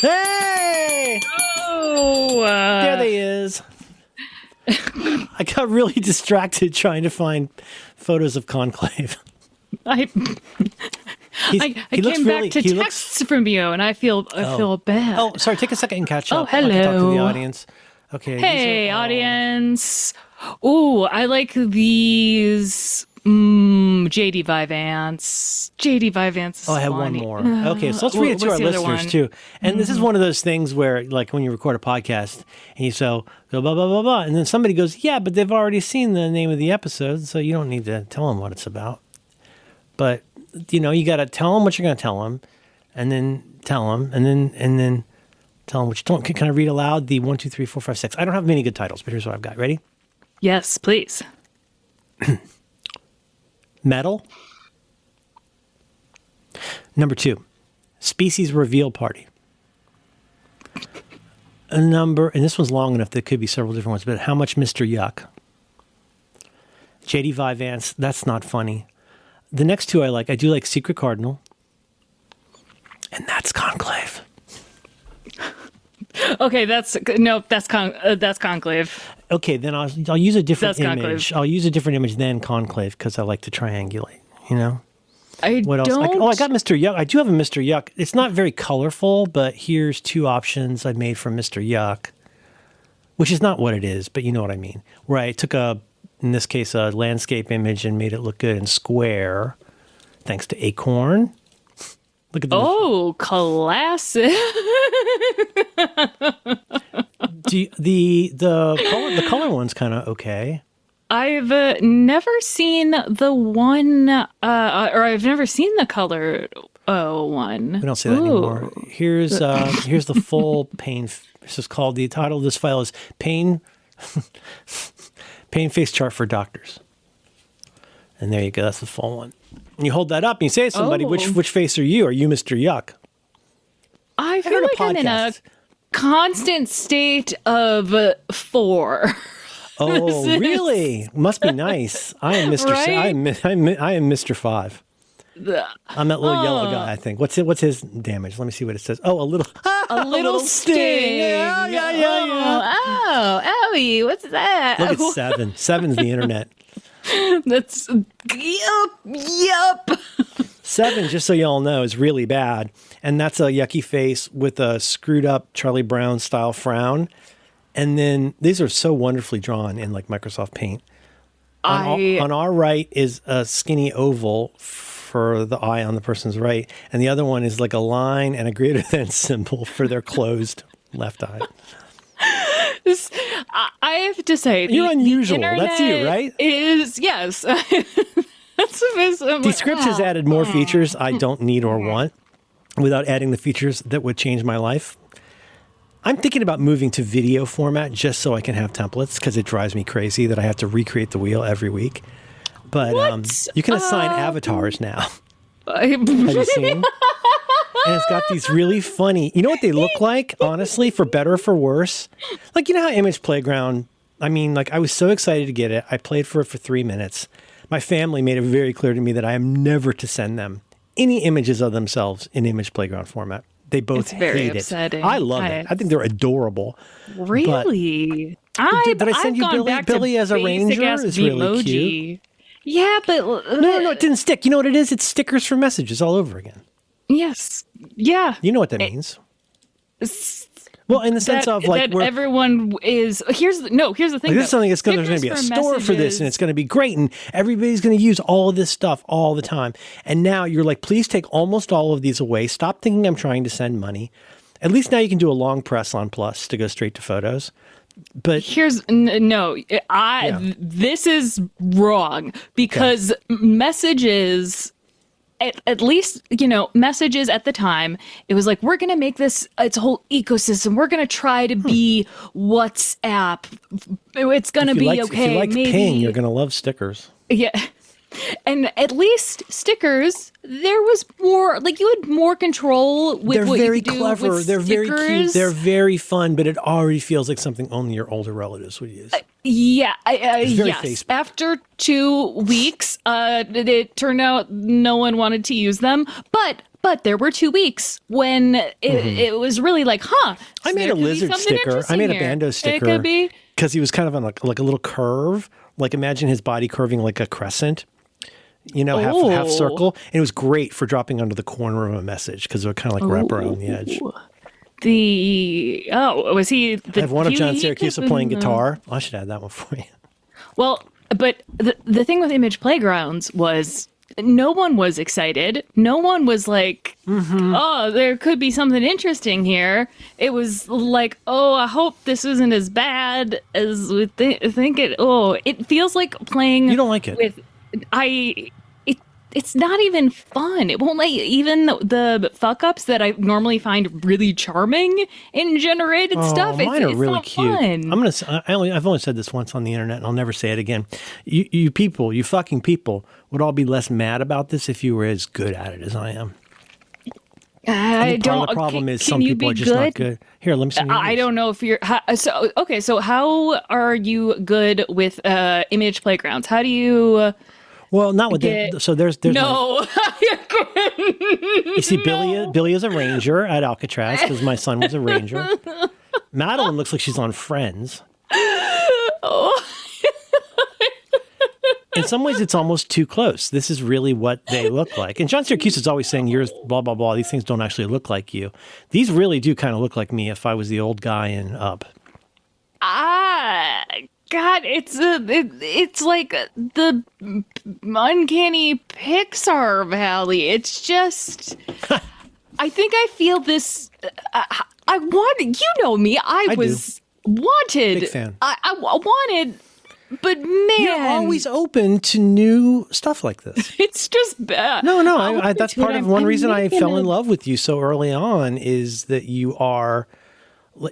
Hey! Oh, There they is. I got really distracted trying to find photos of Conclave. I came back to texts from you, and I feel bad. Oh, sorry. Take a second and catch up. Oh, hello. I can talk to the audience. Okay. Hey, audience. Ooh, I like these. JD Vivance. JD Vivance. Oh, I have one more. Okay, so let's read it to our listeners too. And this is one of those things where, like, when you record a podcast and you go blah blah blah blah, and then somebody goes, "Yeah, but they've already seen the name of the episode, so you don't need to tell them what it's about." But you got to tell them what you're going to tell them, and then tell them, and then tell them what you don't. Can I read aloud the 1, 2, 3, 4, 5, 6? I don't have many good titles, but here's what I've got. Ready? Yes, please. Metal. Number 2, species reveal party. And this one's long enough that could be several different ones, but how much Mr. Yuck? JD Vivance, that's not funny. The next two I like. I do like Secret Cardinal. And that's Conclave. Okay, that's Conclave. Okay, then I'll use a different image. Conclave. I'll use a different image than Conclave because I like to triangulate, What else? Don't... I got Mr. Yuck. I do have a Mr. Yuck. It's not very colorful, but here's 2 options I made from Mr. Yuck, which is not what it is, but you know what I mean. Where I took in this case, a landscape image and made it look good and square, thanks to Acorn. Look at the classic. The color one's kind of okay. I've never seen the one, or I've never seen the colored one. We don't say that anymore. Here's the full pain. This is called, the title of this file is Pain Face Chart for Doctors. And there you go. That's the full one. And you hold that up and you say to somebody, which face are you? Are you Mr. Yuck? I feel like I'm in a constant state of 4. Oh, really? Must be nice. I am Mr. Right? I am Mr. 5. I'm that little yellow guy, I think. What's his damage? Let me see what it says. Oh, a little sting. Yeah. Oh, owie, what's that? Look at 7. 7's the internet. That's yup. 7, just so y'all know, is really bad. And that's a yucky face with a screwed up Charlie Brown style frown. And then these are so wonderfully drawn in like Microsoft Paint. On our right is a skinny oval for the eye on the person's right. And the other one is like a line and a greater than symbol for their closed left eye. I have to say, you're unusual. That's you, right? Yes. That's amazing. Descript has added more features I don't need or want without adding the features that would change my life. I'm thinking about moving to video format just so I can have templates because it drives me crazy that I have to recreate the wheel every week. But you can assign avatars now. Have you seen? And it's got these really funny, you know what they look like, honestly, for better or for worse? Like, you know how Image Playground, I mean, like, I was so excited to get it. I played for it for 3 minutes. My family made it very clear to me that I am never to send them any images of themselves in Image Playground format. They both hate upsetting. It. I love it. I think they're adorable. Really? Did I send you Billy as a ranger? It's really cute. Yeah, but... No, it didn't stick. You know what it is? It's stickers for messages all over again. Yes. Yeah. You know what that means. Well, in the sense of like that everyone is here's the thing. Like, this is something that's there's going to be a store for this, and it's going to be great, and everybody's going to use all of this stuff all the time. And now you're like, please take almost all of these away. Stop thinking I'm trying to send money. At least now you can do a long press on plus to go straight to photos. But this is wrong because messages. At least, messages at the time, it was like, we're going to make this, it's a whole ecosystem. We're going to try to be WhatsApp. It's going to be okay. If you like Ping, you're going to love stickers. Yeah. And at least stickers, there was more, like you had more control with what you could do with stickers. They're very cute. They're very fun, but it already feels like something only your older relatives would use. Yes. Facebook. After 2 weeks, it turned out no one wanted to use them. But But there were 2 weeks when it was really like, I made a lizard sticker. I made a Bando sticker. It could be. Because he was kind of on like a little curve. Like imagine his body curving like a crescent, half circle. And it was great for dropping onto the corner of a message because it would kind of like wrap around the edge. Was he? I have one of John Syracuse playing guitar. I should add that one for you. Well, but the thing with Image Playgrounds was no one was excited. No one was like, oh, there could be something interesting here. It was like, oh, I hope this isn't as bad as we think it. Oh, it feels like playing. You don't like it? It's not even fun. It won't let even the fuck ups that I normally find really charming in generated stuff. Mine are really not cute. Fun. I've only said this once on the internet, and I'll never say it again. You people, you fucking people, would all be less mad about this if you were as good at it as I am. Part of the problem is some people are just not good. Here, let me see. I don't know if you're So how are you good with Image Playgrounds? How do you? Well, not with that. So there's no. You see, Billy is a ranger at Alcatraz because my son was a ranger. Madeline looks like she's on Friends. Oh. In some ways, it's almost too close. This is really what they look like. And John Syracuse is always saying, yours, blah, blah, blah. These things don't actually look like you. These really do kind of look like me if I was the old guy in Up. God, it's like the uncanny Pixar Valley. It's just, I think I feel this. I wanted, me. I was wanted. Big fan. I wanted, but man, you're always open to new stuff like this. It's just bad. No, that's part of one reason I fell in love with you so early on is that you are.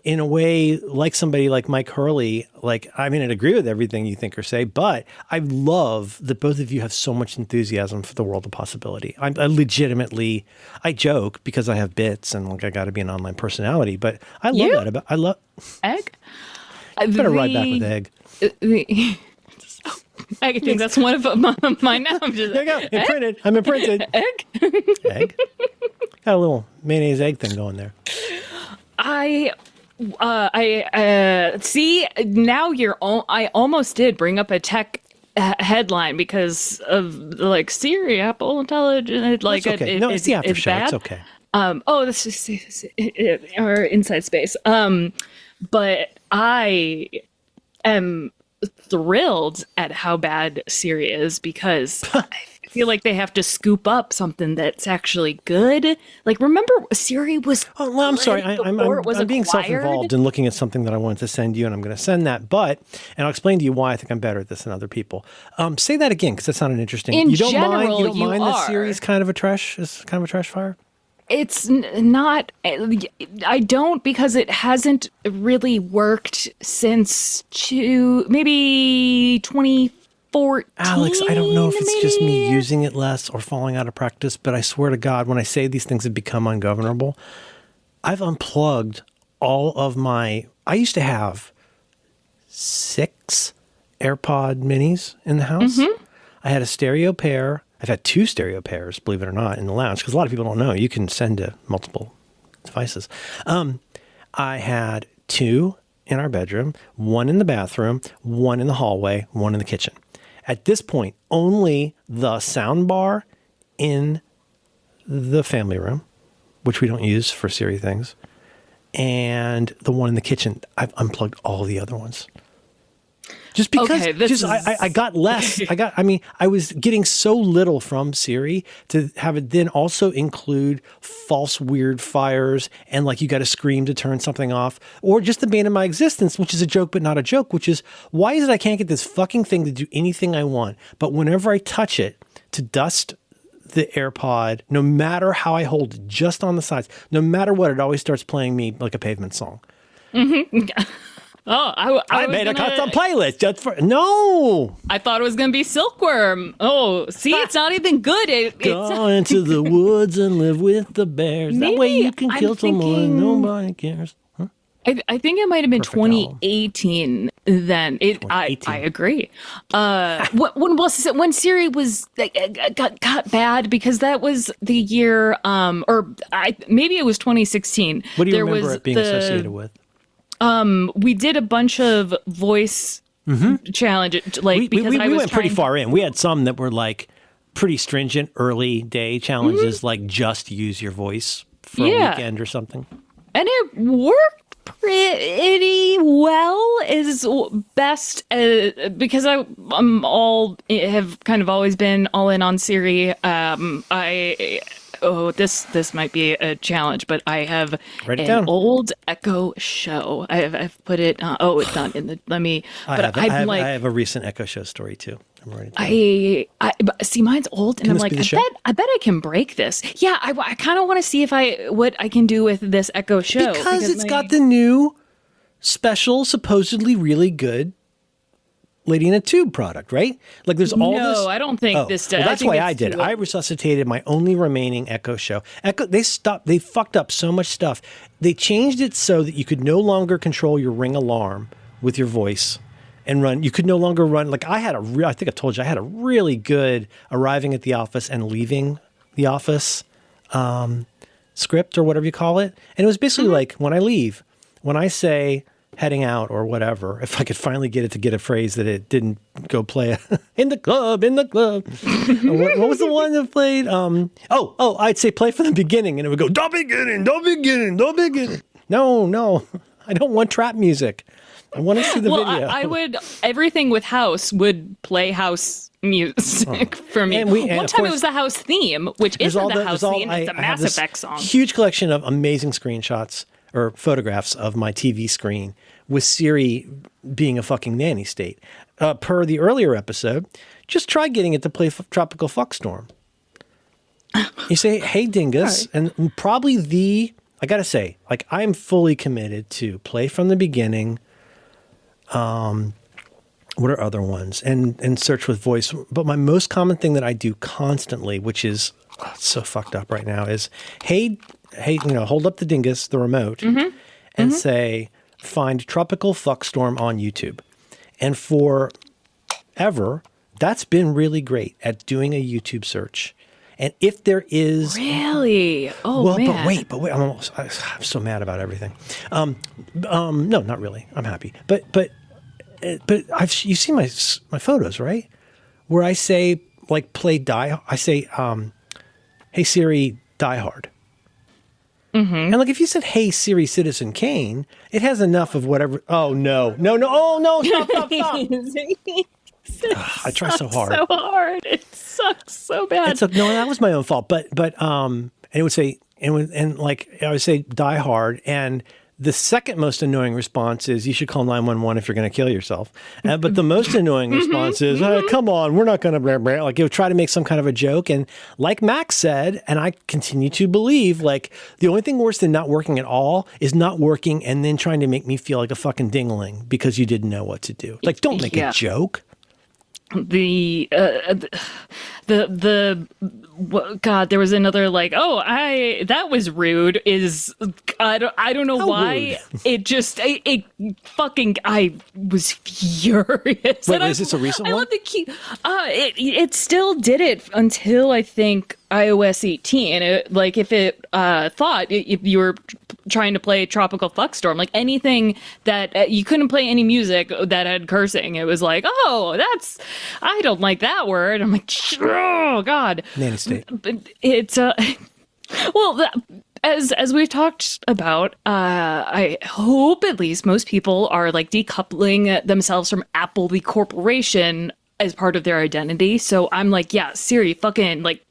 In a way, like somebody like Mike Hurley, I'd agree with everything you think or say, but I love that both of you have so much enthusiasm for the world of possibility. I joke because I have bits and I got to be an online personality, but I love that Egg. Better ride back with Egg. I think that's one of mine now. I'm just, there you go. Imprinted. I'm imprinted. Egg. Got a little mayonnaise egg thing going there. See, now I almost did bring up a tech headline because of Siri, Apple Intelligence. It's okay. No, it's the after show. Bad. It's okay. This is our inside space. But I am thrilled at how bad Siri is because I feel like they have to scoop up something that's actually good. Remember Siri was. Oh, well, I'm sorry. I'm being self-involved and looking at something that I wanted to send you, and I'm going to send that. And I'll explain to you why I think I'm better at this than other people. Say that again because that sounded interesting. You don't mind that Siri's kind of a trash fire? It's not. I don't because it hasn't really worked since maybe 2014. Alex, I don't know if it's just me using it less or falling out of practice, but I swear to God, when I say these things have become ungovernable, I've unplugged all of my. I used to have 6 AirPod minis in the house. Mm-hmm. I had a stereo pair. I've had 2 stereo pairs, believe it or not, in the lounge, because a lot of people don't know. You can send to multiple devices. I had 2 in our bedroom, 1 in the bathroom, 1 in the hallway, 1 in the kitchen. At this point, only the sound bar in the family room, which we don't use for Siri things, and the one in the kitchen. I've unplugged all the other ones. Just because I got less. I was getting so little from Siri to have it then also include false weird fires and you got to scream to turn something off or just the bane of my existence, which is a joke but not a joke, which is why is it I can't get this fucking thing to do anything I want, but whenever I touch it to dust the AirPod, no matter how I hold it, just on the sides, no matter what, it always starts playing me like a Pavement song. Mm-hmm. Oh, I made a custom playlist just for no. I thought it was gonna be Silkworm. Oh, see, it's not even good. Go into the woods and live with the bears. That way you can kill someone. Nobody cares. Huh? I think it might have been Perfect album. 2018 then. I 2018. agree. When Siri was got bad, because that was the year, maybe it was 2016. What do you There remember was it being associated with? We did a bunch of voice challenges, like because we I was went pretty trying- far in. We had some that were like pretty stringent early day challenges, like just use your voice for a Yeah. weekend or something. and it worked pretty well. Is best because have kind of always been all in on Siri. This might be a challenge, but I have Write it an down. old Echo Show. I've put it. It's not in the. Let me. I I'm have a recent Echo Show story too. I'm writing it down. I see mine's old, and Can I'm this like, be the show? I bet I can break this. Yeah, I kind of want to see what I can do with this Echo Show Because it's got the new special, supposedly really good Lady in a Tube product, right? Like there's all this. No, I don't think this. Well, that's think why it's I did it. too- I resuscitated my only remaining Echo Show. They fucked up so much stuff. They changed it so that you could no longer control your Ring alarm with your voice and run. You could no longer run. Like I think I told you, I had a really good arriving at the office and leaving the office script or whatever you call it. And it was basically like when I leave, when I say heading out or whatever, if I could finally get it to get a phrase that it didn't go play in the club. What was the one that played? I'd say play from the beginning and it would go, don't beginning. No, I don't want trap music. I want to see the video. I would. Everything with house would play house music for me. And One of time it course, was the house theme, which isn't the house theme. It's a Mass Effect song. Huge collection of amazing screenshots or photographs of my TV screen with Siri being a fucking nanny state. Per the earlier episode, just try getting it to play Tropical Fuckstorm. You say, hey, dingus, Right. and probably I got to say, like, I'm fully committed to play from the beginning. What are other ones? And search with voice. But my most common thing that I do constantly, which is it's so fucked up right now, is hey, hold up the dingus, the remote, and say, find Tropical Fuckstorm on YouTube. And forever, that's been really great at doing a YouTube search. And if there is Really? Oh, well, man. but wait, I'm so mad about everything. No, not really. I'm happy. But you've seen my photos, right? Where I say like play Die. I say, hey Siri, Die Hard. And like if you said, hey Siri, Citizen Kane, it has enough of whatever. Oh no! Oh no! Stop! I try so hard. So hard. It sucks so bad. No, that was my own fault. But and it would say I would say Die Hard, and the second most annoying response is you should call 911 if you're going to kill yourself. But the most annoying response is come on, we're not going to like it would try to make some kind of a joke. And like Max said, and I continue to believe, like the only thing worse than not working at all is not working and then trying to make me feel like a fucking dingling because you didn't know what to do. Like don't make a joke. God, there was another like, that was rude. I don't know How why it fucking I was furious. Wait, is this a recent I one? love the key. It still did it until I think iOS 18. If it thought if you were trying to play Tropical Fuckstorm, like anything that you couldn't play any music that had cursing, it was like, I don't like that word. I'm like, oh God. Nanny state. But it's as we've talked about, I hope at least most people are like decoupling themselves from Apple, the corporation, as part of their identity. So I'm like, yeah, Siri, fucking like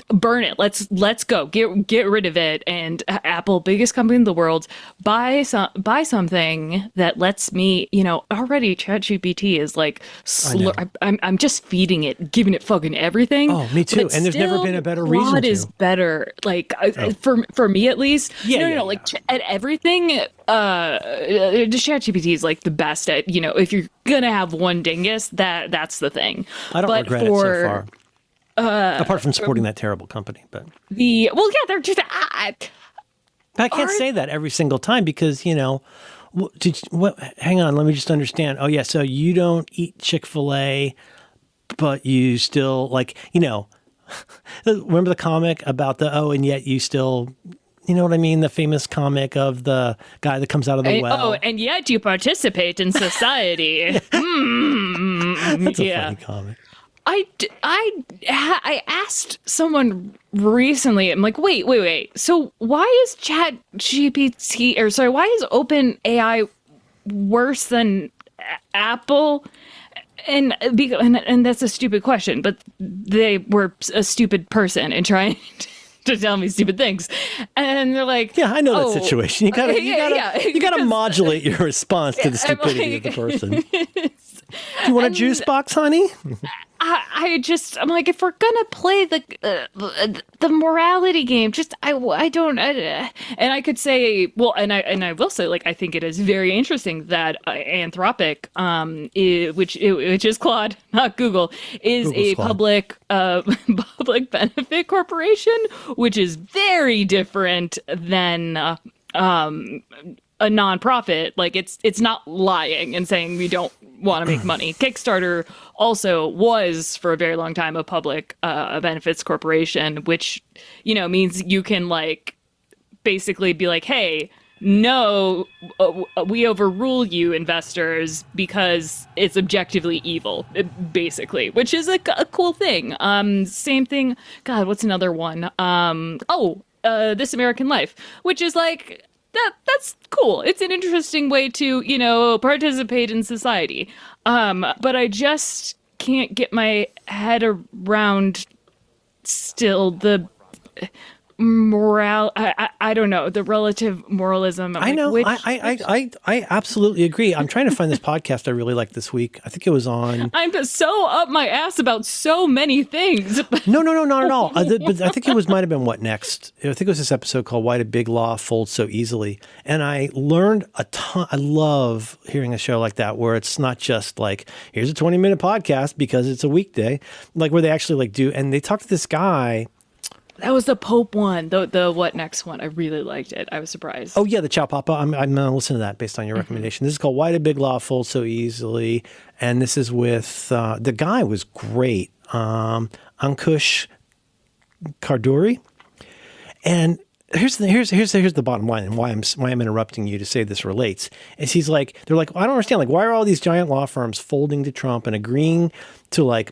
burn it. Let's go. Get rid of it. And Apple, biggest company in the world, buy something that lets me, already ChatGPT is like I'm just feeding it, giving it fucking everything. Oh, me too. And there's never been a better reason Claude to. is better. Like for me at least. Yeah. Like at everything. ChatGPT is like the best at, if you're gonna have one dingus, that's the thing. I don't regret it so far. Apart from supporting that terrible company, but they're just But I can't say that every single time because, hang on, let me just understand. Oh, yeah, so you don't eat Chick-fil-A, but you still, remember the comic about and yet you still, you know what I mean? The famous comic of the guy that comes out of the well. Oh, and yet you participate in society. That's a funny comic. I asked someone recently, I'm like, wait. So why is why is OpenAI worse than Apple? And that's a stupid question, but they were a stupid person and trying to tell me stupid things. And they're like, yeah, I know that situation. You gotta modulate your response to the stupidity of the person. Do you want a juice box, honey? I'm like, if we're gonna play the morality game, I don't. And I could say, well, and I will say, like, I think it is very interesting that Anthropic, which is Claude, not Google, is Google's a public benefit corporation, which is very different than a nonprofit. Like it's not lying and saying we don't want to make money. Kickstarter also was for a very long time a public benefits corporation, which means you can basically be like, hey, no, we overrule you, investors, because it's objectively evil, basically, which is a cool thing. Same thing. God, what's another one? This American Life, which is like. That's cool. It's an interesting way to, participate in society. But I just can't get my head around still the I don't know, the relative moralism. I know. I absolutely agree. I'm trying to find this podcast I really liked this week. I think it was on. I'm so up my ass about so many things. No, not at all. But I think it might have been What Next. I think it was this episode called Why Did Big Law Fold So Easily? And I learned a ton. I love hearing a show like that where it's not just like, here's a 20-minute podcast because it's a weekday, like where they actually do. And they talk to this guy. That was the Pope one, the What Next one. I really liked it. I was surprised. Oh, yeah, the Chow Papa. I'm going to listen to that based on your recommendation. This is called Why Did Big Law Fold So Easily? And this is with, the guy was great, Ankush Karduri. And here's the bottom line and why I'm interrupting you to say this relates. Is he's like, they're like, well, I don't understand. Like, why are all these giant law firms folding to Trump and agreeing to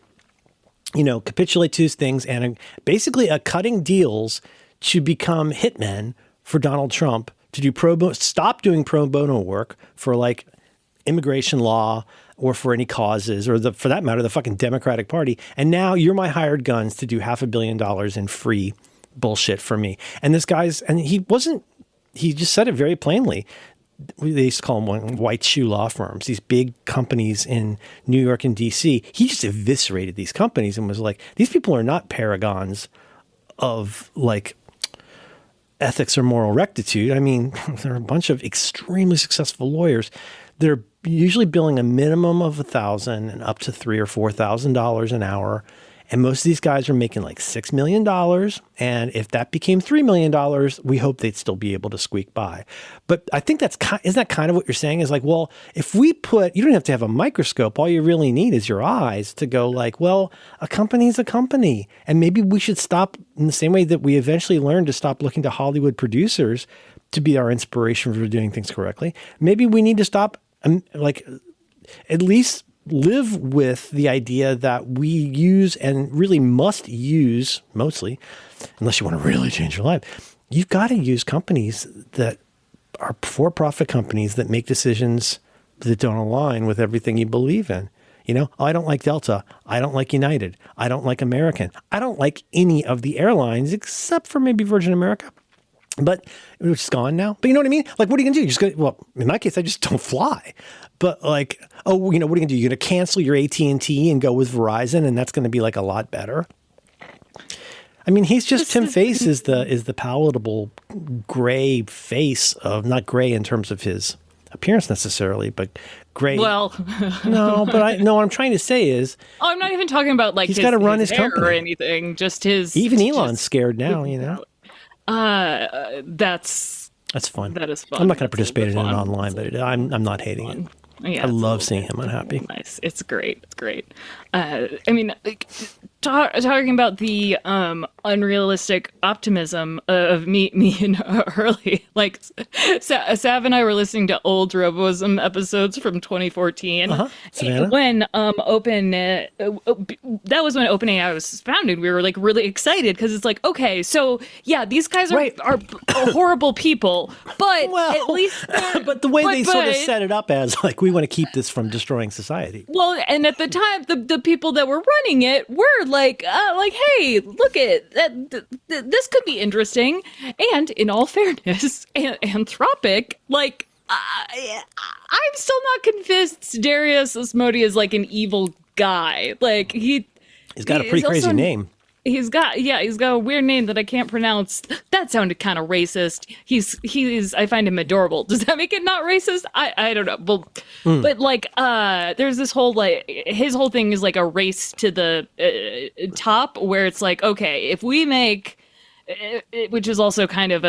capitulate to his things and basically cutting deals to become hitmen for Donald Trump to do stop doing pro bono work for immigration law or for any causes or for that matter, the fucking Democratic Party. And now you're my hired guns to do $500 million in free bullshit for me. And this guy's, and he just said it very plainly. They used to call them white shoe law firms, these big companies in New York and DC. He just eviscerated these companies and was like, these people are not paragons of ethics or moral rectitude. I mean, they're a bunch of extremely successful lawyers. They're usually billing a minimum of $1,000 and up to $3,000 or $4,000 an hour. And most of these guys are making $6 million. And if that became $3 million, we hope they'd still be able to squeak by. But I think isn't that kind of what you're saying is well, if we you don't have to have a microscope. All you really need is your eyes to go well, a company's a company. And maybe we should stop in the same way that we eventually learned to stop looking to Hollywood producers to be our inspiration for doing things correctly. Maybe we need to stop, at least live with the idea that we use and really must use mostly, unless you want to really change your life, you've got to use companies that are for-profit companies that make decisions that don't align with everything you believe in. I don't like Delta. I don't like United. I don't like American. I don't like any of the airlines except for maybe Virgin America. But it's gone now. But you know what I mean? What are you going to do? Well, in my case, I just don't fly. But what are you going to do? You're going to cancel your AT&T and go with Verizon, and that's going to be a lot better. I mean, Tim Face is the palatable gray face of, not gray in terms of his appearance necessarily, but gray. Well, no, but what I'm trying to say is, I'm not even talking about he's got to run his company or anything. Just his. Even Elon's scared now, that's That's fun. That is fun. I'm not going to That's a participate little in it bit online, fun. but I'm not hating it. Yeah, I it's a love little seeing bit him unhappy. nice. It's great. It's great. I mean, like, talking about the unrealistic optimism of me and Hurley. Like, Sav and I were listening to old Roboism episodes from 2014 Savannah? when that was when OpenAI was founded. We were like really excited because it's like, okay, so yeah, these guys are Right. are horrible people, but Well, at least but the way they sort of but- set it up as like, we want to keep this from destroying society. Well, and at the time, the people that were running it were like, hey, look at that. This could be interesting. And in all fairness, Anthropic, like, I'm still not convinced Darius Asmodi is like an evil guy. Like He's got a pretty crazy name. He's got a weird name that I can't pronounce. That sounded kind of racist. He's I find him adorable. Does that make it not racist? I don't know. Well, but like there's this whole like his whole thing is like a race to the top where it's like, okay, if we make which is also kind of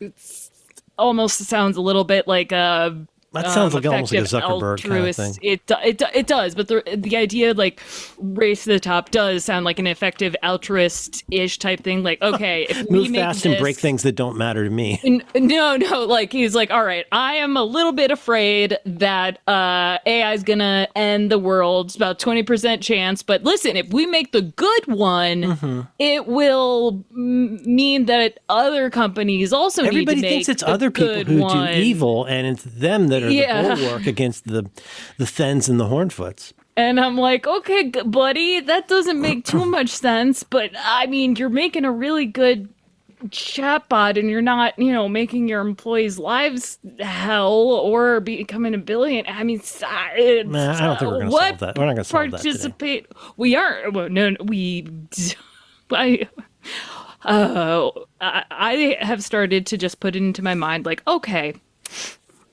it's almost sounds a little bit like a That sounds like almost like a effective Zuckerberg kind of thing. It does, but the idea of like race to the top does sound like an effective altruist-ish type thing. Like, okay, if we Move make fast and this- break things that don't matter to me. No, like he's like, all right, I am a little bit afraid that AI is gonna end the world. It's about 20% chance, but listen, if we make the good one, it will mean that other companies also Everybody need to make thinks it's the other people good who one. do evil, and it's them that are Yeah. the bulwark against the Thens and the Hornfoots. And I'm like, okay, buddy, that doesn't make too much sense. But I mean, you're making a really good chatbot and you're not, making your employees' lives hell or becoming a billion. I mean, Nah, I don't think we're going to solve that. We're not going to solve that today. Participate. We are. Well, no, we. I have started to just put it into my mind, like, okay,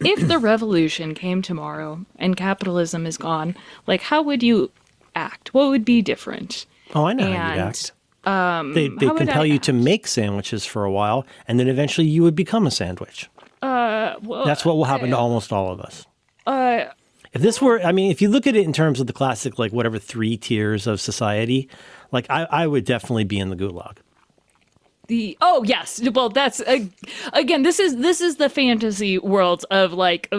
if the revolution came tomorrow and capitalism is gone, like, how would you act? What would be different? Oh, I know how you'd act. They how would compel I you to make sandwiches for a while, and then eventually you would become a sandwich. Well, That's what will happen to almost all of us. If this were, I mean, if you look at it in terms of the classic, like, whatever 3 tiers of society, like, I would definitely be in the gulag. Oh yes, well that's again this is the fantasy world of like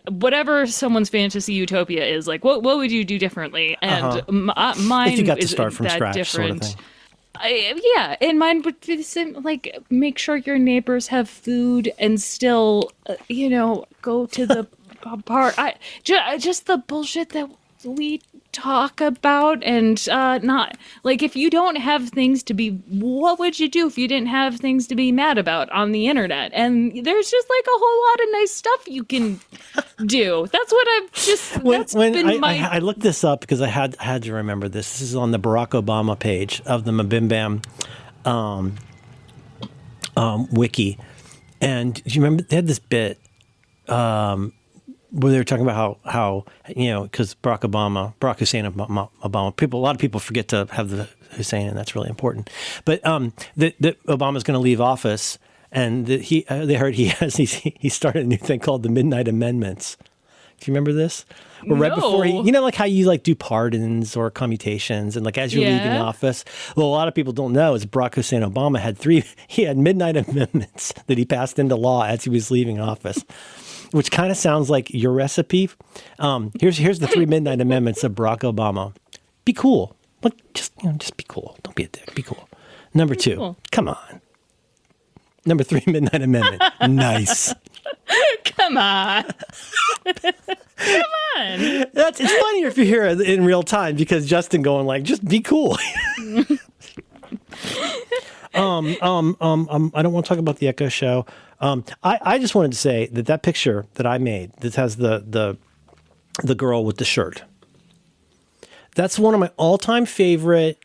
whatever someone's fantasy utopia is, like what would you do differently, and mine If you got to isn't start from that scratch, different. sort of thing. Yeah, and mine would be the same, like make sure your neighbors have food and still go to the park. Just the bullshit that we talk about, and not like, if you don't have things to be, what would you do if you didn't have things to be mad about on the internet? And there's just like a whole lot of nice stuff you can do. That's what I've just I looked this up because I had to remember this. This is on the Barack Obama page of the Mabim Bam wiki, and do you remember they had this bit where they were talking about how because Barack Hussein Obama, a lot of people forget to have the Hussein, and that's really important. But that Obama's going to leave office, and that they heard he started a new thing called the Midnight Amendments. Do you remember this? Where right before like how you like do pardons or commutations, and like as you're leaving office. Well, a lot of people don't know is Barack Hussein Obama had midnight amendments that he passed into law as he was leaving office, which kind of sounds like your recipe. Here's the 3 midnight amendments of Barack Obama. Be cool. Like just be cool. Don't be a dick. Be cool. Number 2, cool. Come on. Number 3, midnight amendment. Nice. Come on. Come on. It's funnier if you hear it in real time, because Justin going like, just be cool. I don't want to talk about the Echo Show. I just wanted to say that picture that I made that has the girl with the shirt. That's one of my all-time favorite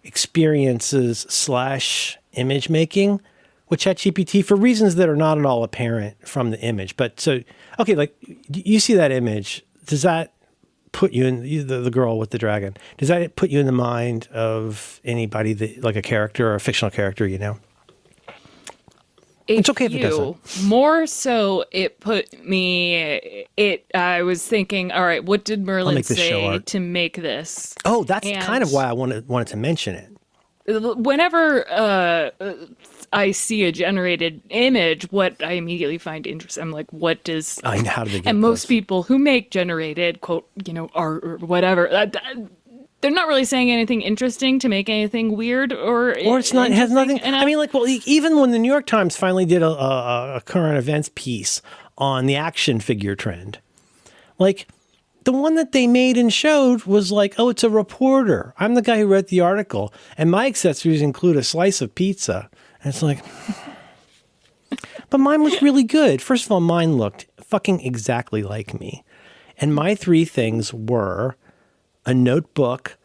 experiences / image making with ChatGPT, for reasons that are not at all apparent from the image. But so, okay, like you see that image, does that put you in the girl with the dragon? Does that put you in the mind of anybody that, like a character or a fictional character, It's okay if it doesn't. More so, it put me. I was thinking, all right, what did Merlin say to make this? Oh, that's kind of why I wanted to mention it. Whenever I see a generated image, what I immediately find interesting, I'm like, what does? How do they get and most this? people who make generated quote, art or whatever, they're not really saying anything interesting to make anything weird or it's not. It has nothing. I mean, like, well, even when the New York Times finally did a current events piece on the action figure trend, like. The one that they made and showed was like, oh, it's a reporter. I'm the guy who wrote the article. And my accessories include a slice of pizza. And it's like, but mine was really good. First of all, mine looked fucking exactly like me. And my 3 things were a notebook,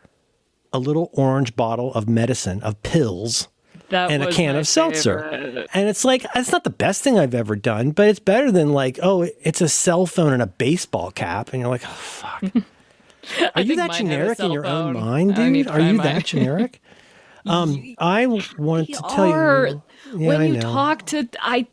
a little orange bottle of medicine, of pills, and a can of seltzer. And it's like, it's not the best thing I've ever done, but it's better than like, oh, it's a cell phone and a baseball cap. And you're like, oh, fuck. Are you that generic in your own mind, dude? Are you that generic? I wanted to tell you. Yeah, when you talk to, I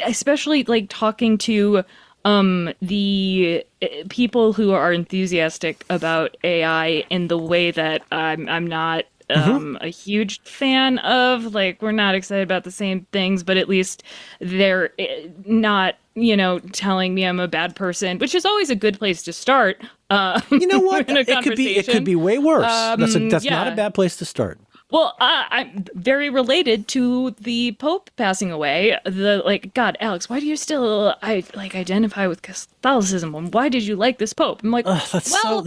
especially like talking to the people who are enthusiastic about AI in the way that I'm not a huge fan of. Like, we're not excited about the same things, but at least they're not, telling me I'm a bad person, which is always a good place to start. You know what? It could be way worse. That's not a bad place to start. Well, I'm very related to the Pope passing away. God, Alex, why do you still identify with Catholicism? And why did you like this Pope? I'm like, this one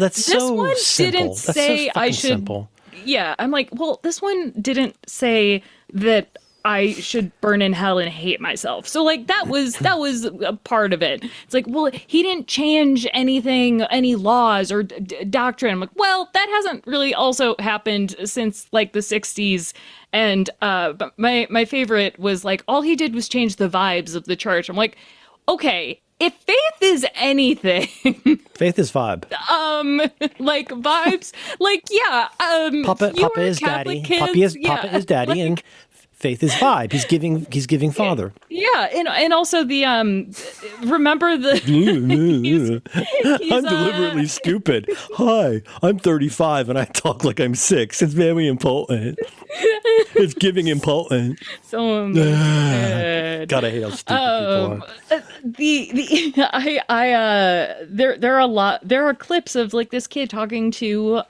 didn't say I should. Simple. Yeah, I'm like, well, this one didn't say that I should burn in hell and hate myself. So like that was a part of it. It's like, well, he didn't change anything, any laws or doctrine. I'm like, well, that hasn't really also happened since like the 60s. And but my favorite was like, all he did was change the vibes of the church. I'm like, okay, if faith is anything, faith is vibe. Like vibes, like yeah. Papa is daddy. Papa is daddy, and faith is vibe. He's giving father. Yeah, and also the remember the I'm deliberately stupid. Hi, I'm 35 and I talk like I'm 6. It's very important. It's giving important. So God, I hate how stupid people are. There are clips of like this kid talking to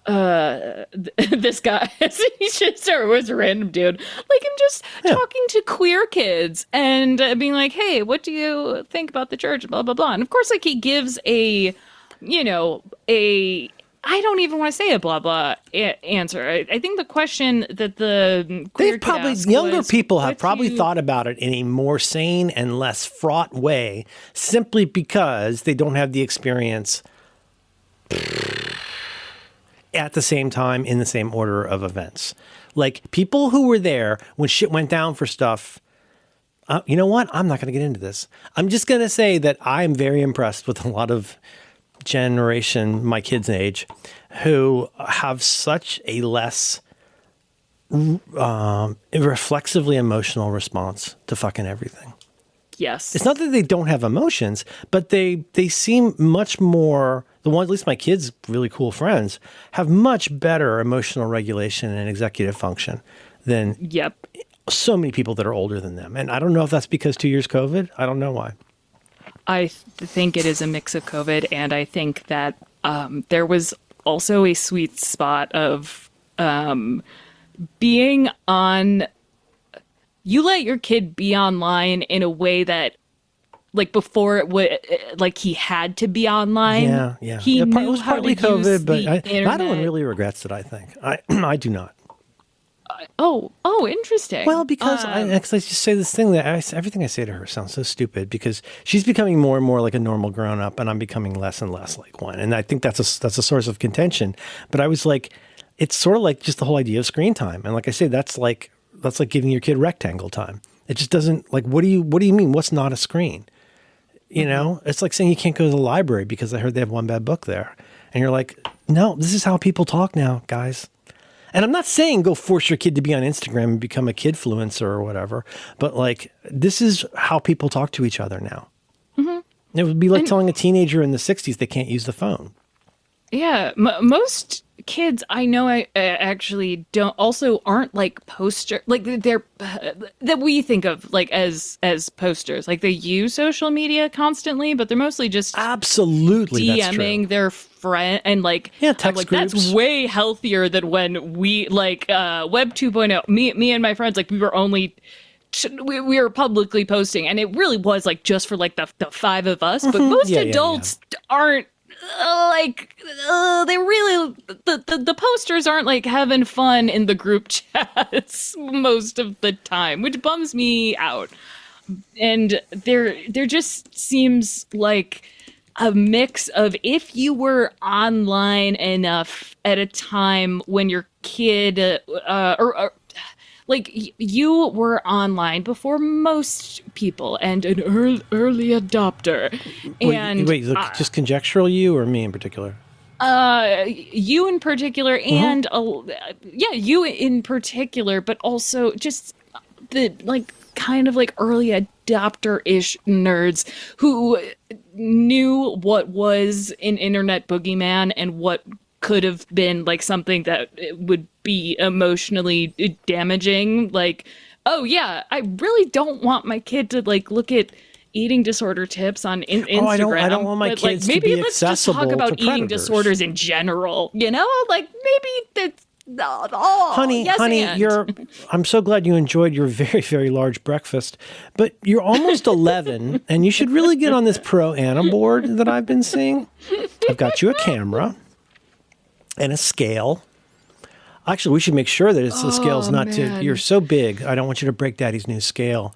this guy. He's just was a random dude, like him, just talking to queer kids and being like, hey, what do you think about the church, blah blah blah. And of course, like, he gives a I don't even want to say a blah blah answer. I think the question that the queer younger people have probably thought about it in a more sane and less fraught way, simply because they don't have the experience at the same time in the same order of events. Like, people who were there when shit went down for stuff. You know what? I'm not going to get into this. I'm just going to say that I'm very impressed with a lot of generation, my kids' age, who have such a less reflexively emotional response to fucking everything. Yes. It's not that they don't have emotions, but they seem much more, the ones, at least my kids' really cool friends, have much better emotional regulation and executive function than so many people that are older than them. And I don't know if that's because 2 years COVID. I don't know why. I think it is a mix of COVID, and I think that there was also a sweet spot of being on. You let your kid be online in a way that, like, before it would, like, he had to be online. Yeah. It was partly COVID, but Madeline really regrets it, I think. I do not. Oh, interesting. Well, because I just say this thing that everything I say to her sounds so stupid, because she's becoming more and more like a normal grown up, and I'm becoming less and less like one. And I think that's a source of contention. But I was like, it's sort of like just the whole idea of screen time. And like I say, that's like giving your kid rectangle time. It just doesn't, like, what do you mean? What's not a screen? You know, it's like saying you can't go to the library because I heard they have one bad book there. And you're like, no, this is how people talk now, guys. And I'm not saying go force your kid to be on Instagram and become a kidfluencer or whatever, but like this is how people talk to each other now. It would be like telling a teenager in the 60s they can't use the phone. Yeah, most kids I know I actually aren't like like they're that we think of like as posters. Like they use social media constitly, but they're mostly just absolutely DMing their friend and like text like groups. That's way healthier than when we like Web 2.0. Me and my friends, like we were publicly posting, and it really was like just for like the five of us. But most adults aren't they really the posters aren't like having fun in the group chats most of the time, which bums me out. And there just seems like a mix of if you were online enough at a time when your kid or like you were online before most people and an early adopter. And wait, just conjectural you or me in particular? You in particular, and you in particular, but also just the like kind of like early adopter-ish nerds who knew what was an internet boogeyman and what could have been like something that would be emotionally damaging. Like, oh yeah, I really don't want my kid to like look at eating disorder tips on Instagram. I don't want my kids to be accessible to predators. Maybe let's just talk about eating disorders in general. You know, like maybe that's. Honey, I'm so glad you enjoyed your very, very large breakfast, but you're almost 11 and you should really get on this Pro Anna board that I've been seeing. I've got you a camera and a scale. Actually, we should make sure that the scale's not you're so big. I don't want you to break Daddy's new scale.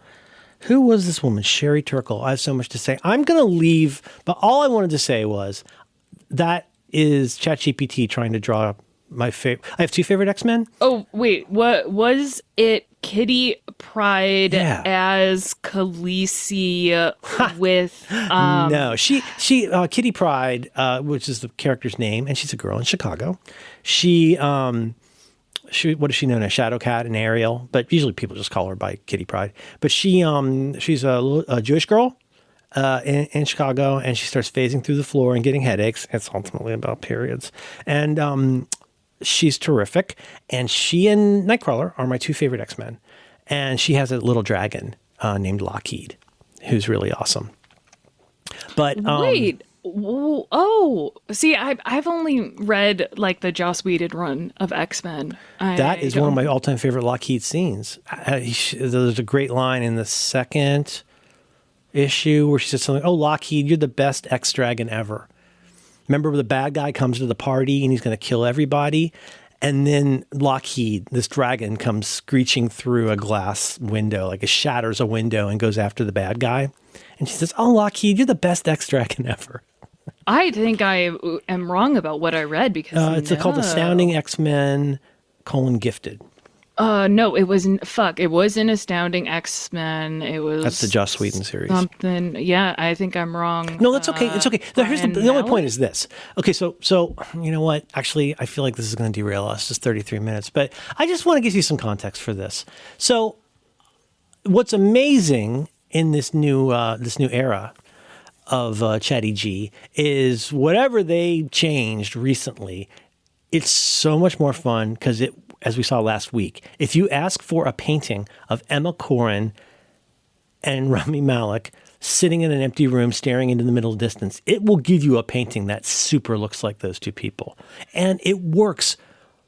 Who was this woman? Sherry Turkle. I have so much to say. I'm going to leave, but all I wanted to say was that is ChatGPT trying to draw my favorite. I have two favorite X-Men. Oh, wait. What was it? Kitty Pryde as Khaleesi with no, she Kitty Pryde, which is the character's name, and she's a girl in Chicago. She what is she known as? Shadowcat and Ariel, but usually people just call her by Kitty Pryde. But she's a Jewish girl in Chicago, and she starts phasing through the floor and getting headaches. It's ultimately about periods, and she's terrific. And she and Nightcrawler are my two favorite X-Men. And she has a little dragon named Lockheed, who's really awesome. But wait. See, I've only read like the Joss Whedon run of X-Men. That is one of my all-time favorite Lockheed scenes. There's a great line in the second issue where she says something, "Oh, Lockheed, you're the best X-Dragon ever." Remember the bad guy comes to the party and he's going to kill everybody? And then Lockheed, this dragon, comes screeching through a glass window, like it shatters a window and goes after the bad guy. And she says, "Oh, Lockheed, you're the best X-Dragon ever." I think I am wrong about what I read because it's called Astounding X-Men: Gifted. No, it wasn't. It was an Astounding X-Men. It was. That's the Joss Whedon series. Something. Yeah, I think I'm wrong. No, that's okay. It's okay. Here's the only point is this. Okay, so you know what? Actually, I feel like this is going to derail us. Just 33 minutes, but I just want to give you some context for this. So, what's amazing in this new era of Chatty G is whatever they changed recently. It's so much more fun because as we saw last week, if you ask for a painting of Emma Corrin and Rami Malek sitting in an empty room staring into the middle distance, it will give you a painting that super looks like those two people. And it works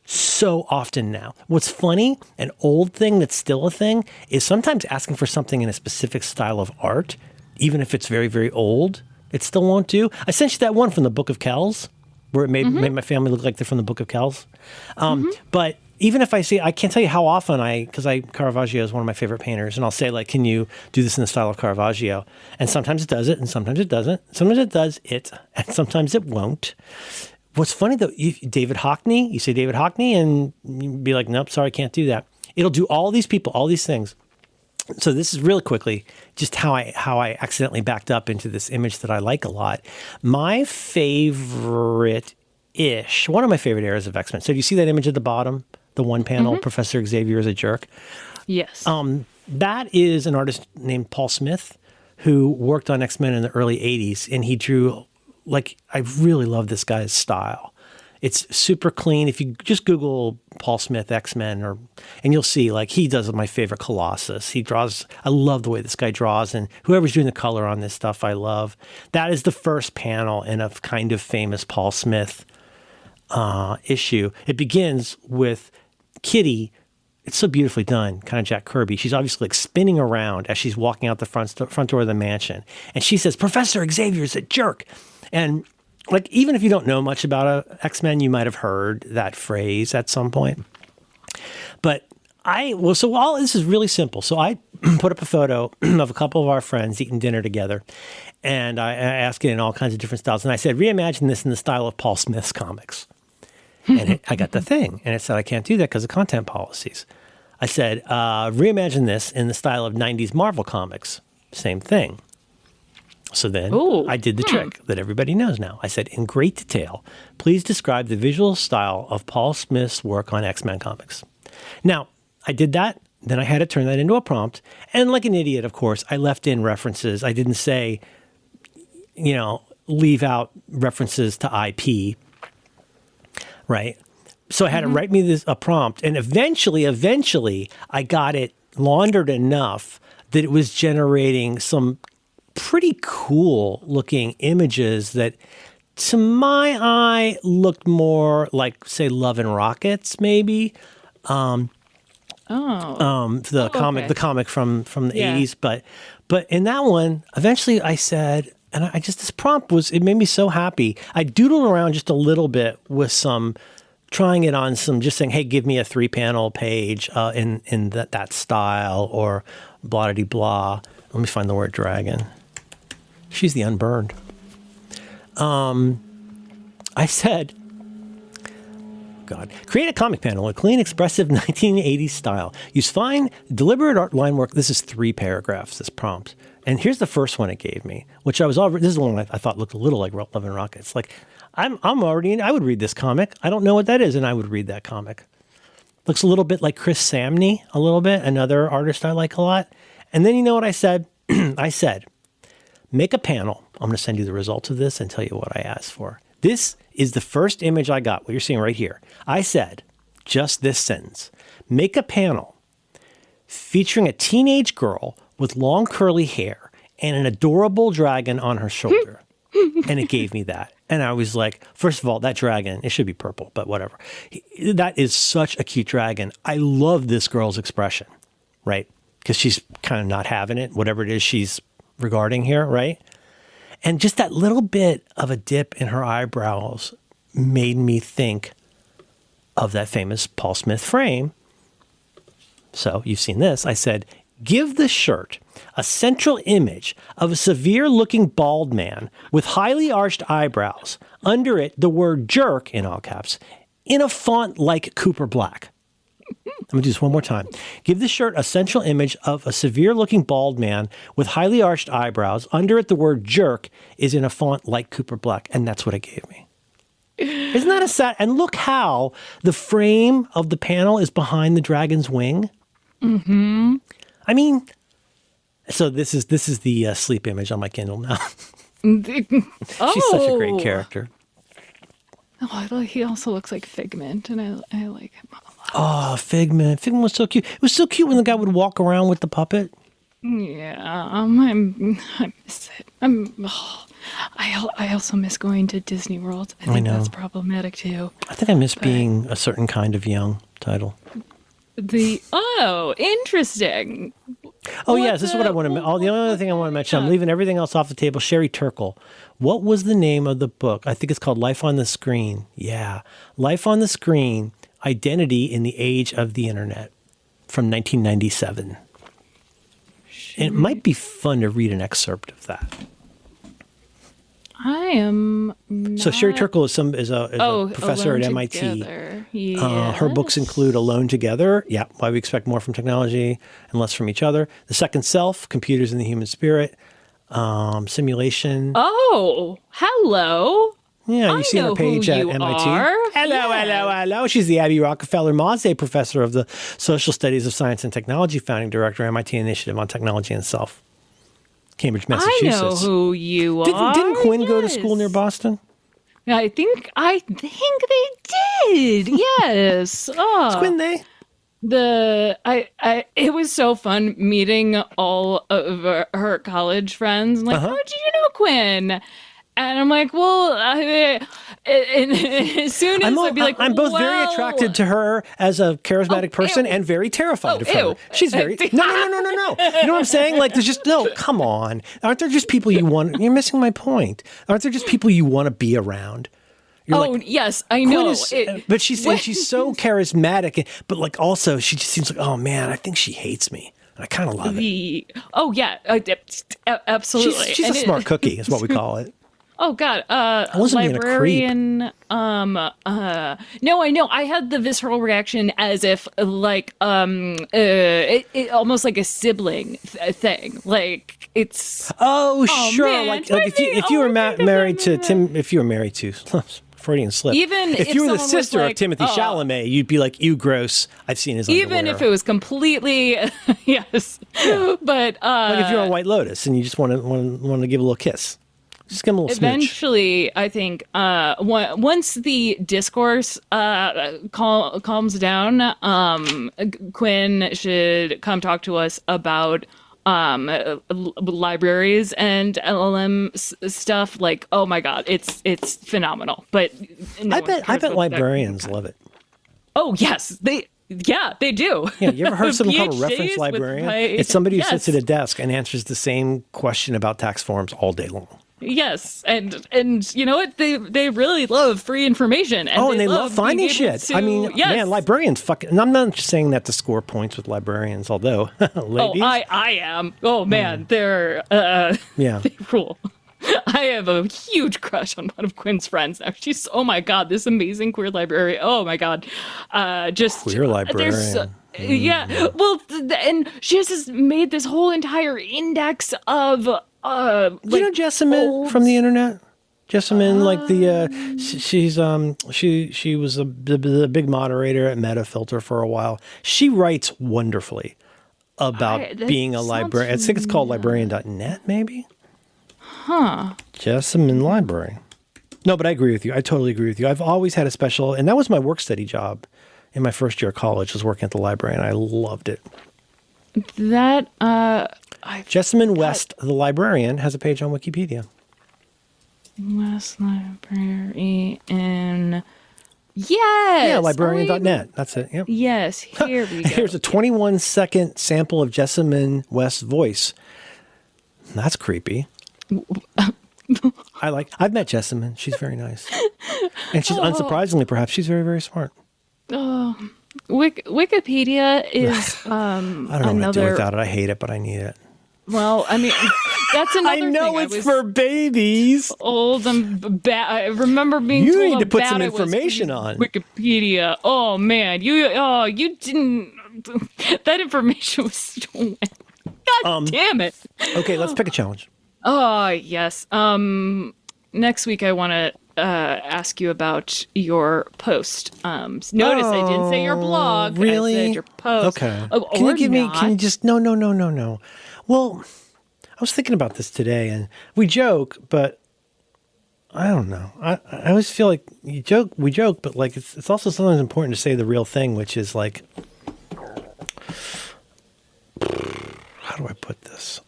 so often now. What's funny, an old thing that's still a thing, is sometimes asking for something in a specific style of art, even if it's very, very old, it still won't do. I sent you that one from the Book of Kells, where it made my family look like they're from the Book of Kells. But even if I can't tell you how often because Caravaggio is one of my favorite painters, and I'll say, like, can you do this in the style of Caravaggio? And sometimes it does it, and sometimes it doesn't. Sometimes it does it, and sometimes it won't. What's funny, though, David Hockney, you say David Hockney, and you'd be like, nope, sorry, can't do that. It'll do all these people, all these things. So this is really quickly just how I accidentally backed up into this image that I like a lot. My favorite-ish, one of my favorite eras of X-Men. So do you see that image at the bottom the one panel, Professor Xavier is a jerk. Yes. That is an artist named Paul Smith who worked on X-Men in the early 80s. And he drew, like, I really love this guy's style. It's super clean. If you just Google Paul Smith X-Men, and you'll see, like, he does my favorite Colossus. He draws, I love the way this guy draws, and whoever's doing the color on this stuff, I love. That is the first panel in a kind of famous Paul Smith issue. It begins with Kitty. It's so beautifully done, kind of Jack Kirby. She's obviously like spinning around as she's walking out the front door of the mansion. And she says, Professor Xavier's a jerk. And like, even if you don't know much about X-Men, you might have heard that phrase at some point. But this is really simple. So I put up a photo of a couple of our friends eating dinner together. And I asked it in all kinds of different styles. And I said, reimagine this in the style of Paul Smith's comics. And I got the thing. And it said, I can't do that because of content policies. I said, reimagine this in the style of 90s Marvel comics. Same thing. So then I did the trick that everybody knows now. I said, in great detail, please describe the visual style of Paul Smith's work on X-Men comics. Now, I did that. Then I had to turn that into a prompt. And like an idiot, of course, I left in references. I didn't say, leave out references to IP. Right. So I had to write me a prompt. And eventually, I got it laundered enough that it was generating some pretty cool looking images that to my eye looked more like, say, Love and Rockets, maybe. The comic from the 80s. But in that one, eventually I said, and this prompt it made me so happy. I doodled around just a little bit with trying it on just saying, hey, give me a 3-panel page in that style or blah, blah, blah. Let me find the word dragon. She's the unburned. I said, God, create a comic panel in clean, expressive 1980s style. Use fine, deliberate art line work. This is 3 paragraphs, this prompt. And here's the first one it gave me, which this is the one I thought looked a little like Love and Rockets. Like, I'm already I would read this comic. I don't know what that is, and I would read that comic. Looks a little bit like Chris Samney, a little bit, another artist I like a lot. And then you know what I said? I said, make a panel. I'm going to send you the results of this and tell you what I asked for. This is the first image I got, what you're seeing right here. I said, just this sentence, make a panel featuring a teenage girl with long curly hair and an adorable dragon on her shoulder. And it gave me that. And I was like, first of all, that dragon, it should be purple, but whatever. That is such a cute dragon. I love this girl's expression, right? Because she's kind of not having it, whatever it is she's regarding here, right? And just that little bit of a dip in her eyebrows made me think of that famous Paul Smith frame. So you've seen this. I said, give the shirt a central image of a severe-looking bald man with highly arched eyebrows. Under it, the word jerk, in all caps, in a font like Cooper Black. Let me do this one more time. Give the shirt a central image of a severe-looking bald man with highly arched eyebrows. Under it, the word jerk is in a font like Cooper Black. And that's what it gave me. Isn't that a sad? And look how the frame of the panel is behind the dragon's wing. Mm-hmm. I mean, so this is the sleep image on my Kindle now. She's such a great character. Oh, he also looks like Figment, and I like him a lot. Oh, Figment. Figment was so cute. It was so cute when the guy would walk around with the puppet. Yeah, I miss it. I also miss going to Disney World. I think that's problematic too. I think I miss being a certain kind of young title. Interesting. Oh, yes, this is what I want to mention. The only other thing I want to mention, I'm leaving everything else off the table. Sherry Turkle. What was the name of the book? I think it's called Life on the Screen. Yeah. Life on the Screen, Identity in the Age of the Internet from 1997. And it might be fun to read an excerpt of that. I am not... So Sherry Turkle is a professor at MIT. Yes. Her books include Alone Together, Why We Expect More from Technology and Less from Each Other, The Second Self, Computers and the Human Spirit, Simulation. Oh, hello. Yeah, I you see her know page who at you MIT. are. Hello. She's the Abby Rockefeller Maze Professor of the Social Studies of Science and Technology, founding director, MIT Initiative on Technology and Self, Cambridge, I Massachusetts. know who you are. Didn't Quinn go to school near Boston? I think they did. Yes. Is Quinn they? It was so fun meeting all of her college friends. I'm like, how did you know Quinn? And I'm like, well, and as soon as I'd be like, I'm both very well, attracted to her as a charismatic person and very terrified of her. ew. She's very no. You know what I'm saying? Like, there's just no. Come on, aren't there just people you want? You're missing my point. Aren't there just people you want to be around? You're yes, I know. But she's so charismatic, but like also she just seems like, oh man, I think she hates me. I kind of love it. Oh yeah, absolutely. She's a smart cookie, is what we call it. Oh God, wasn't being a creep. librarian. No, I know. I had the visceral reaction as if like it almost like a sibling thing. Like it's. Oh sure, man, like if you were married to Tim, if you were married to. Freudian slip. Even if you were the someone was sister like, of Timothy Chalamet, you'd be like, "You gross! I've seen his underwear." Even if it was completely yes, but like if you're on White Lotus and you just want to give a little kiss, just give him a little smooch. Eventually, I think once the discourse calms down, Quinn should come talk to us about libraries and LLM stuff. Like, oh my God, it's phenomenal. But I bet librarians love it. Oh yes, they do. Yeah, you ever heard someone called a reference PhDs librarian? with It's somebody who sits at a desk and answers the same question about tax forms all day long. Yes, and you know what? They really love free information. And they love finding shit. I mean, man, librarians fucking. And I'm not just saying that to score points with librarians, although ladies. Oh, I am. Oh man, they're they rule. I have a huge crush on one of Quinn's friends now. She's oh my God, this amazing queer librarian. Oh my God, just queer librarian. Yeah, well, and she has made this whole entire index of. You know Jessamine from the internet? Jessamine, like the she was the big moderator at Metafilter for a while. She writes wonderfully about being a librarian. I think it's called librarian.net, maybe. Huh. Jessamine Library. No, but I agree with you. I totally agree with you. I've always had a special, and that was my work study job in my first year of college, was working at the library, and I loved it. That Jessamine West, the librarian, has a page on Wikipedia. West Librarian. Yes. Yeah, librarian.net. That's it. Yep. Yes, here we go. Here's a 21-second sample of Jessamine West's voice. That's creepy. I've met Jessamine. She's very nice. And she's unsurprisingly, perhaps, she's very, very smart. Oh. Wikipedia is I don't know what to do without it. I hate it, but I need it. Well, I mean, that's another thing. I know it's for babies. Old and bad. I remember being told you need to put bad some it was information on Wikipedia. Oh man, you didn't. That information was stolen. God damn it. Okay, let's pick a challenge. Oh yes. Next week I want to ask you about your post. Notice I didn't say your blog. Really? I said your post. Okay. Can you give me? Can you just no. Well, I was thinking about this today, and we joke, but I don't know. I always feel like we joke, but like it's also sometimes important to say the real thing, which is like, how do I put this?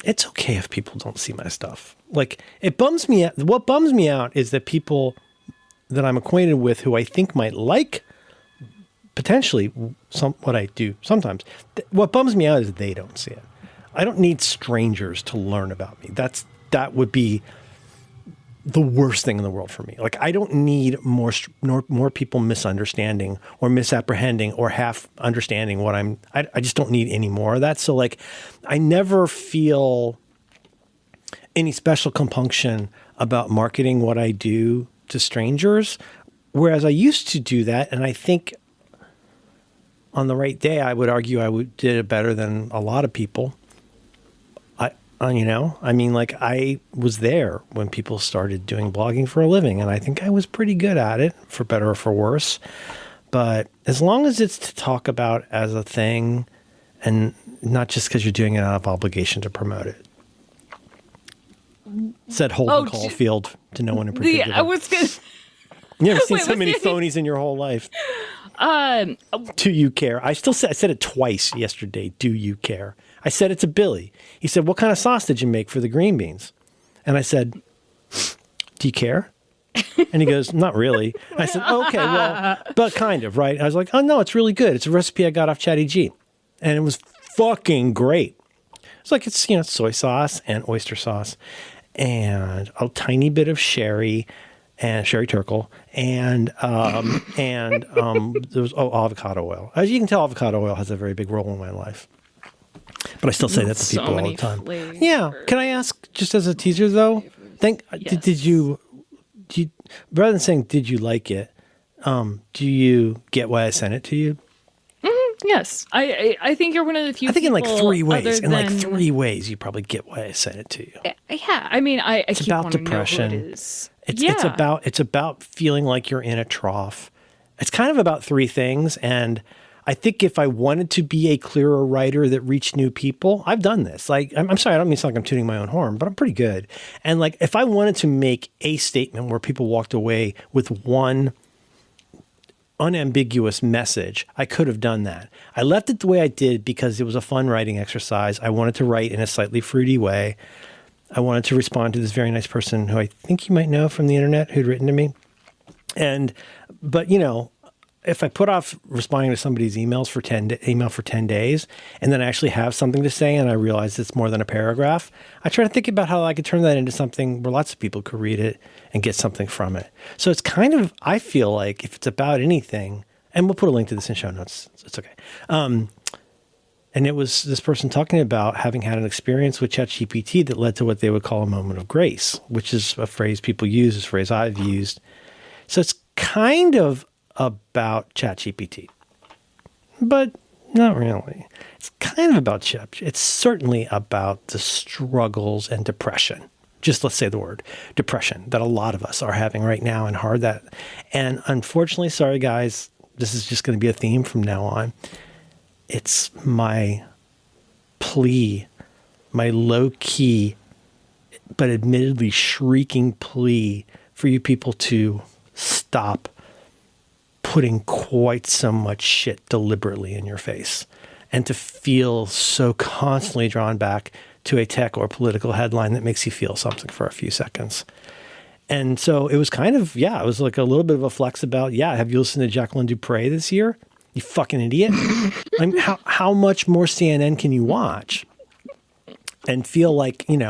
It's okay if people don't see my stuff. Like it bums me out. What bums me out is that people that I'm acquainted with who I think might like potentially what I do sometimes. What bums me out is they don't see it. I don't need strangers to learn about me. That would be the worst thing in the world for me. Like I don't need more people misunderstanding or misapprehending or half understanding what I just don't need any more of that. So like I never feel any special compunction about marketing what I do to strangers, whereas I used to do that, and I think on the right day I would argue did it better than a lot of people. I mean, like I was there when people started doing blogging for a living, and I think I was pretty good at it, for better or for worse. But as long as it's to talk about as a thing and not just because you're doing it out of obligation to promote it. Said Holden Caulfield to no one in particular. I was going to... You ever seen so many phonies in your whole life? Do you care? I said it twice yesterday. Do you care? I said it to Billy. He said, what kind of sauce did you make for the green beans? And I said, do you care? And he goes, not really. I said, okay, well, but kind of, right? I was like, oh, no, it's really good. It's a recipe I got off ChattyG. And it was fucking great. It's like, it's, soy sauce and oyster sauce and a tiny bit of sherry and sherry turkle and there was avocado oil. As you can tell, avocado oil has a very big role in my life. But I still say that to people all the time. Flavors. Yeah. Can I ask, just as a teaser though, Yes. did you rather than saying did you like it, do you get why I sent it to you? Yes. I think you're one of the few I think in like people 3 ways. other In like than- 3 ways you probably get why I sent it to you. Yeah. I mean, I keep about wanting depression. to know who it is. It's about feeling like you're in a trough. It's kind of about 3 things. And I think if I wanted to be a clearer writer that reached new people, I've done this. Like, I'm sorry, I don't mean to sound like I'm tooting my own horn, but I'm pretty good. And like, if I wanted to make a statement where people walked away with one unambiguous message, I could have done that. I left it the way I did because it was a fun writing exercise. I wanted to write in a slightly fruity way. I wanted to respond to this very nice person who I think you might know from the internet who'd written to me. But if I put off responding to somebody's email for 10 days, and then I actually have something to say, and I realize it's more than a paragraph, I try to think about how I could turn that into something where lots of people could read it and get something from it. So it's kind of, I feel like if it's about anything, and we'll put a link to this in show notes, it's okay. And it was this person talking about having had an experience with ChatGPT that led to what they would call a moment of grace, which is a phrase people use, a phrase I've used. So it's kind of about ChatGPT, but not really. It's kind of about Chat. It's certainly about the struggles and depression. Just let's say the word depression that a lot of us are having right now and unfortunately, sorry guys, this is just going to be a theme from now on. It's my plea, my low key, but admittedly shrieking plea for you people to stop putting quite so much shit deliberately in your face and to feel so constantly drawn back to a tech or political headline that makes you feel something for a few seconds. And so it was kind of, it was like a little bit of a flex about, have you listened to Jacqueline Dupre this year? You fucking idiot. I mean, how much more CNN can you watch and feel like, and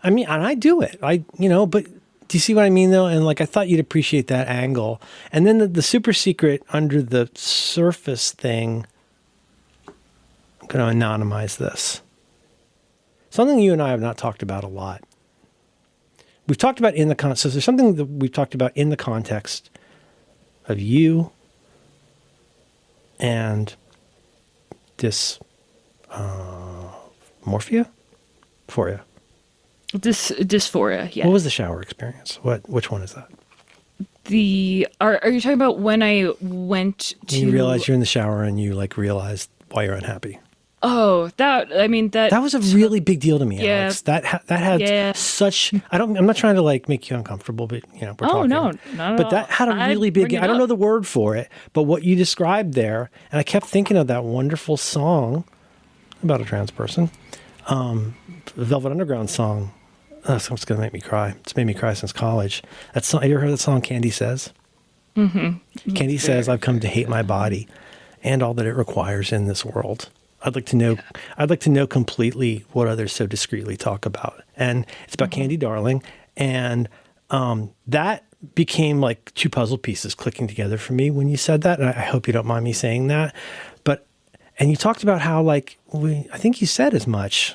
I do it, but do you see what I mean though? And like, I thought you'd appreciate that angle. And then the super secret under the surface thing, I'm going to anonymize this. Something you and I have not talked about a lot. We've talked about so there's something that we've talked about in the context of you and this dysphoria. Dysphoria, yeah. What was the shower experience? Which one is that? Are you talking about when I went to... You realize you're in the shower and you like realize why you're unhappy. Oh, that was a really big deal to me, yeah, Alex. That had such, I'm not trying to like make you uncomfortable, but we're talking. No, not at but all. that had a really big, I don't know the word for it, but what you described there, and I kept thinking of that wonderful song about a trans person, the Velvet Underground song. That's going to make me cry. It's made me cry since college. That song, have you ever heard that song, Candy Says? Mm-hmm. Candy says, I've come to hate my body and all that it requires in this world. I'd like to know completely what others so discreetly talk about. And it's about Candy Darling. And that became like 2 puzzle pieces clicking together for me when you said that. And I hope you don't mind me saying that. And you talked about how like, I think you said as much.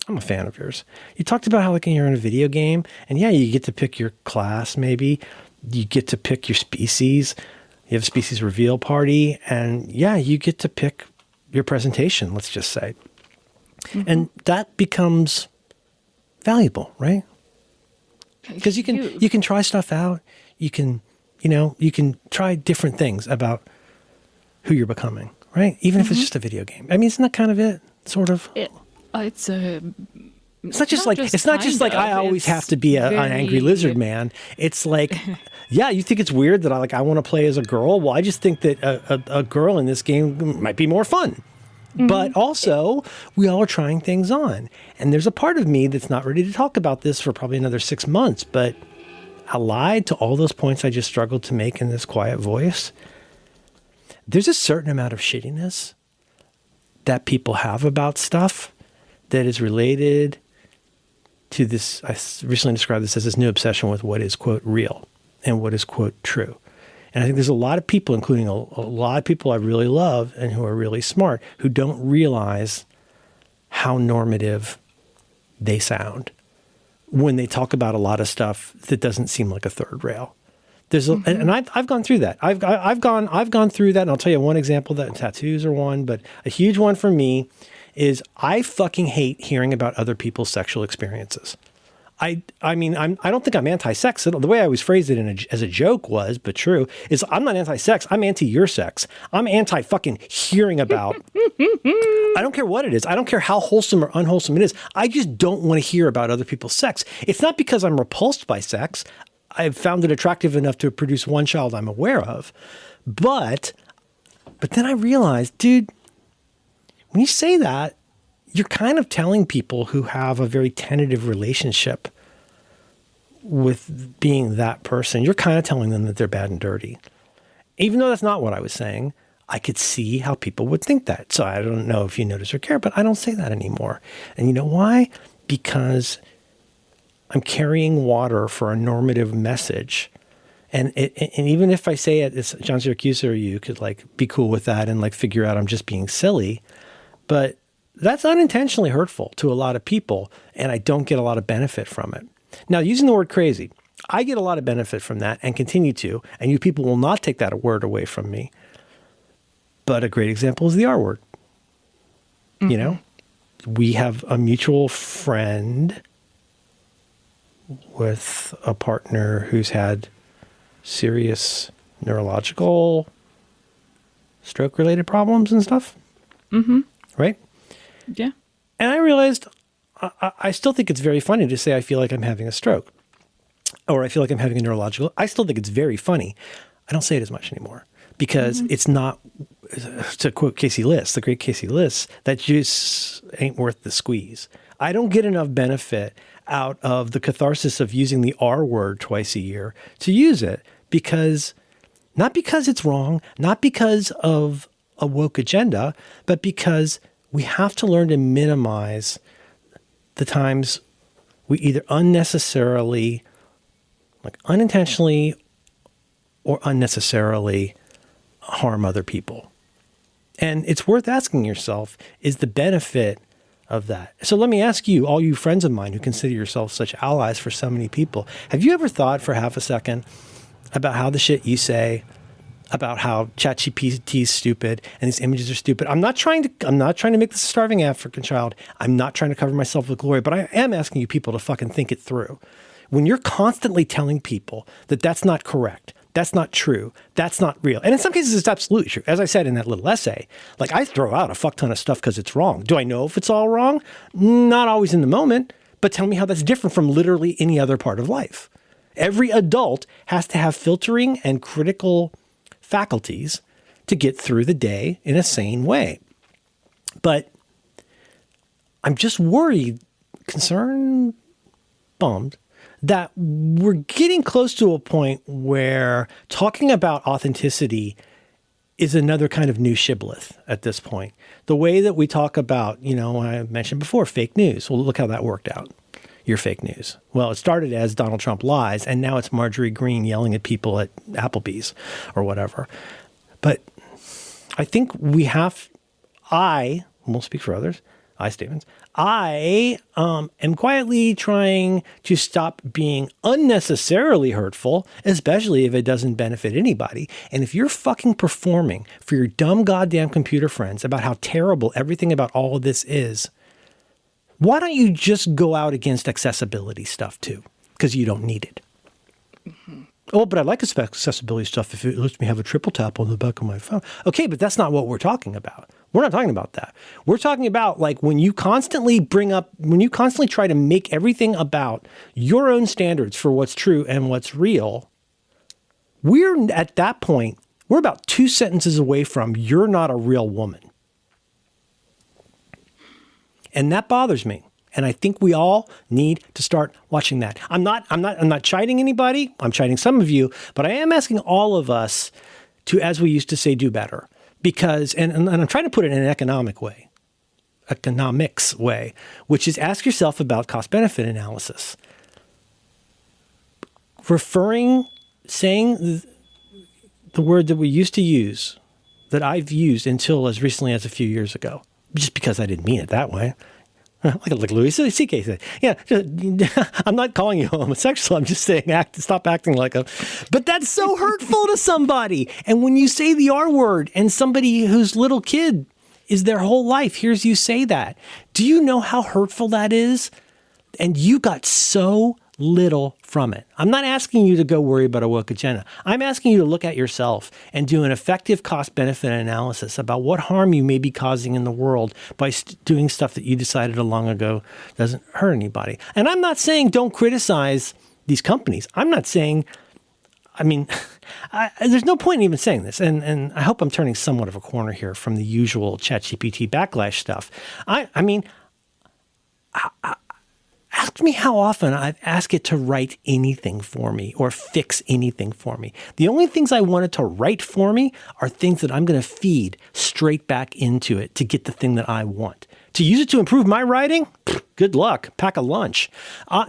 I'm a fan of yours. You talked about how like you're in a video game and you get to pick your class maybe. You get to pick your species. You have a species reveal party. And you get to pick your presentation, let's just say. Mm-hmm. And that becomes valuable, right? Because you can try stuff out. You can try different things about who you're becoming, right? Even if it's just a video game. I mean, isn't that kind of it? Sort of. It's not just like I always have to be an angry lizard man. It's like, yeah, you think it's weird that I want to play as a girl? Well, I just think that a girl in this game might be more fun. But also, we all are trying things on. And there's a part of me that's not ready to talk about this for probably another 6 months. But allied to all those points I just struggled to make in this quiet voice, there's a certain amount of shittiness that people have about stuff that is related to this. I recently described this as this new obsession with what is, quote, real and what is, quote, true. And I think there's a lot of people, including a lot of people I really love and who are really smart, who don't realize how normative they sound when they talk about a lot of stuff that doesn't seem like a third rail. There's and I've gone through that. I've gone through that, and I'll tell you one example. That tattoos are one, but a huge one for me is I fucking hate hearing about other people's sexual experiences. I mean, I don't think I'm anti-sex. The way I always phrased it as a joke was, but true, is I'm not anti-sex. I'm anti your sex. I'm anti-fucking hearing about. I don't care what it is. I don't care how wholesome or unwholesome it is. I just don't want to hear about other people's sex. It's not because I'm repulsed by sex. I've found it attractive enough to produce one child I'm aware of. But then I realized, dude, when you say that, you're kind of telling people who have a very tentative relationship with being that person, you're kind of telling them that they're bad and dirty. Even though that's not what I was saying, I could see how people would think that. So I don't know if you notice or care, but I don't say that anymore. And you know why? Because I'm carrying water for a normative message. And even if I say it, it's John Syracuse or you could be cool with that and figure out I'm just being silly. But that's unintentionally hurtful to a lot of people, and I don't get a lot of benefit from it. Now, using the word crazy, I get a lot of benefit from that and continue to, and you people will not take that word away from me. But a great example is the R word. Mm-hmm. You know, we have a mutual friend with a partner who's had serious neurological stroke-related problems and stuff. Mm-hmm. Right? Yeah. And I realized I still think it's very funny to say I feel like I'm having a stroke or I feel like I'm having a neurological. I still think it's very funny. I don't say it as much anymore because it's not, to quote Casey Liss, the great Casey Liss, that juice ain't worth the squeeze. I don't get enough benefit out of the catharsis of using the R word twice a year to use it because, not because it's wrong, not because of a woke agenda, but because we have to learn to minimize the times we either unnecessarily, unintentionally or unnecessarily harm other people. And it's worth asking yourself, is the benefit of that? So let me ask you, all you friends of mine who consider yourselves such allies for so many people, have you ever thought for half a second about how the shit you say about how ChatGPT is stupid and these images are stupid? I'm not trying to make this a starving African child. I'm not trying to cover myself with glory, but I am asking you people to fucking think it through. When you're constantly telling people that that's not correct, that's not true, that's not real, and in some cases it's absolutely true. As I said in that little essay, I throw out a fuck ton of stuff because it's wrong. Do I know if it's all wrong? Not always in the moment, but tell me how that's different from literally any other part of life. Every adult has to have filtering and critical faculties to get through the day in a sane way. But I'm just worried, concerned, bummed that we're getting close to a point where talking about authenticity is another kind of new shibboleth at this point. The way that we talk about, I mentioned before, fake news. Well, look how that worked out. You're fake news. Well, it started as Donald Trump lies, and now it's Marjorie Greene yelling at people at Applebee's or whatever. But I think I won't speak for others, I am quietly trying to stop being unnecessarily hurtful, especially if it doesn't benefit anybody. And if you're fucking performing for your dumb goddamn computer friends about how terrible everything about all of this is, Why don't you just go out against accessibility stuff too? Because you don't need it. Oh, but I like accessibility stuff if it lets me have a triple tap on the back of my phone. Okay, but that's not what we're talking about. We're not talking about that. We're talking about like when you constantly try to make everything about your own standards for what's true and what's real, we're at that point, we're about 2 sentences away from you're not a real woman. And that bothers me. And I think we all need to start watching that. I'm not chiding anybody. I'm chiding some of you, but I am asking all of us to, as we used to say, do better. Because, and I'm trying to put it in an economics way, which is ask yourself about cost-benefit analysis. Saying the word that we used to use, that I've used until as recently as a few years ago, just because I didn't mean it that way. Like Louis C.K. said, yeah, I'm not calling you homosexual. I'm just saying stop acting like a. But that's so hurtful to somebody. And when you say the R word and somebody whose little kid is their whole life hears you say that, do you know how hurtful that is? And you got so little from it. I'm not asking you to go worry about a woke agenda. I'm asking you to look at yourself and do an effective cost-benefit analysis about what harm you may be causing in the world by doing stuff that you decided long ago doesn't hurt anybody. And I'm not saying don't criticize these companies. I'm not saying, there's no point in even saying this. And I hope I'm turning somewhat of a corner here from the usual ChatGPT backlash stuff. Ask me how often I've asked it to write anything for me or fix anything for me. The only things I want it to write for me are things that I'm going to feed straight back into it to get the thing that I want. To use it to improve my writing? Good luck. Pack a lunch.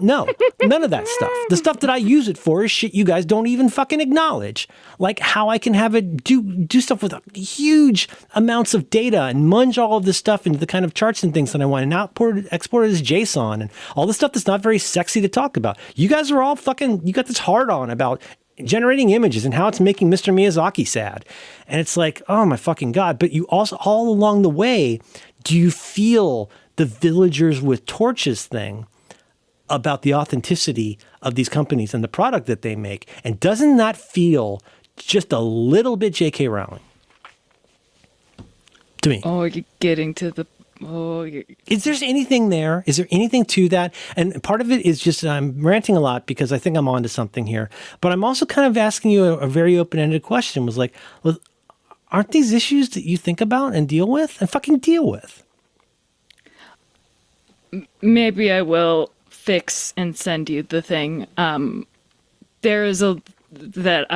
No, none of that stuff. The stuff that I use it for is shit you guys don't even fucking acknowledge. Like how I can have it do stuff with huge amounts of data and munge all of this stuff into the kind of charts and things that I want and export it as JSON and all the stuff that's not very sexy to talk about. You guys are all you got this hard on about generating images and how it's making Mr. Miyazaki sad. And it's like, oh my fucking God. But you also, all along the way, do you feel the villagers with torches thing about the authenticity of these companies and the product that they make? And doesn't that feel just a little bit J.K. Rowling to me? Oh, you're getting to the... Is there anything there? Is there anything to that? And part of it is just I'm ranting a lot because I think I'm onto something here. But I'm also kind of asking you a very open-ended question. Was like, well, aren't these issues that you think about and deal with and fucking deal with? Maybe I will fix and send you the thing. There is that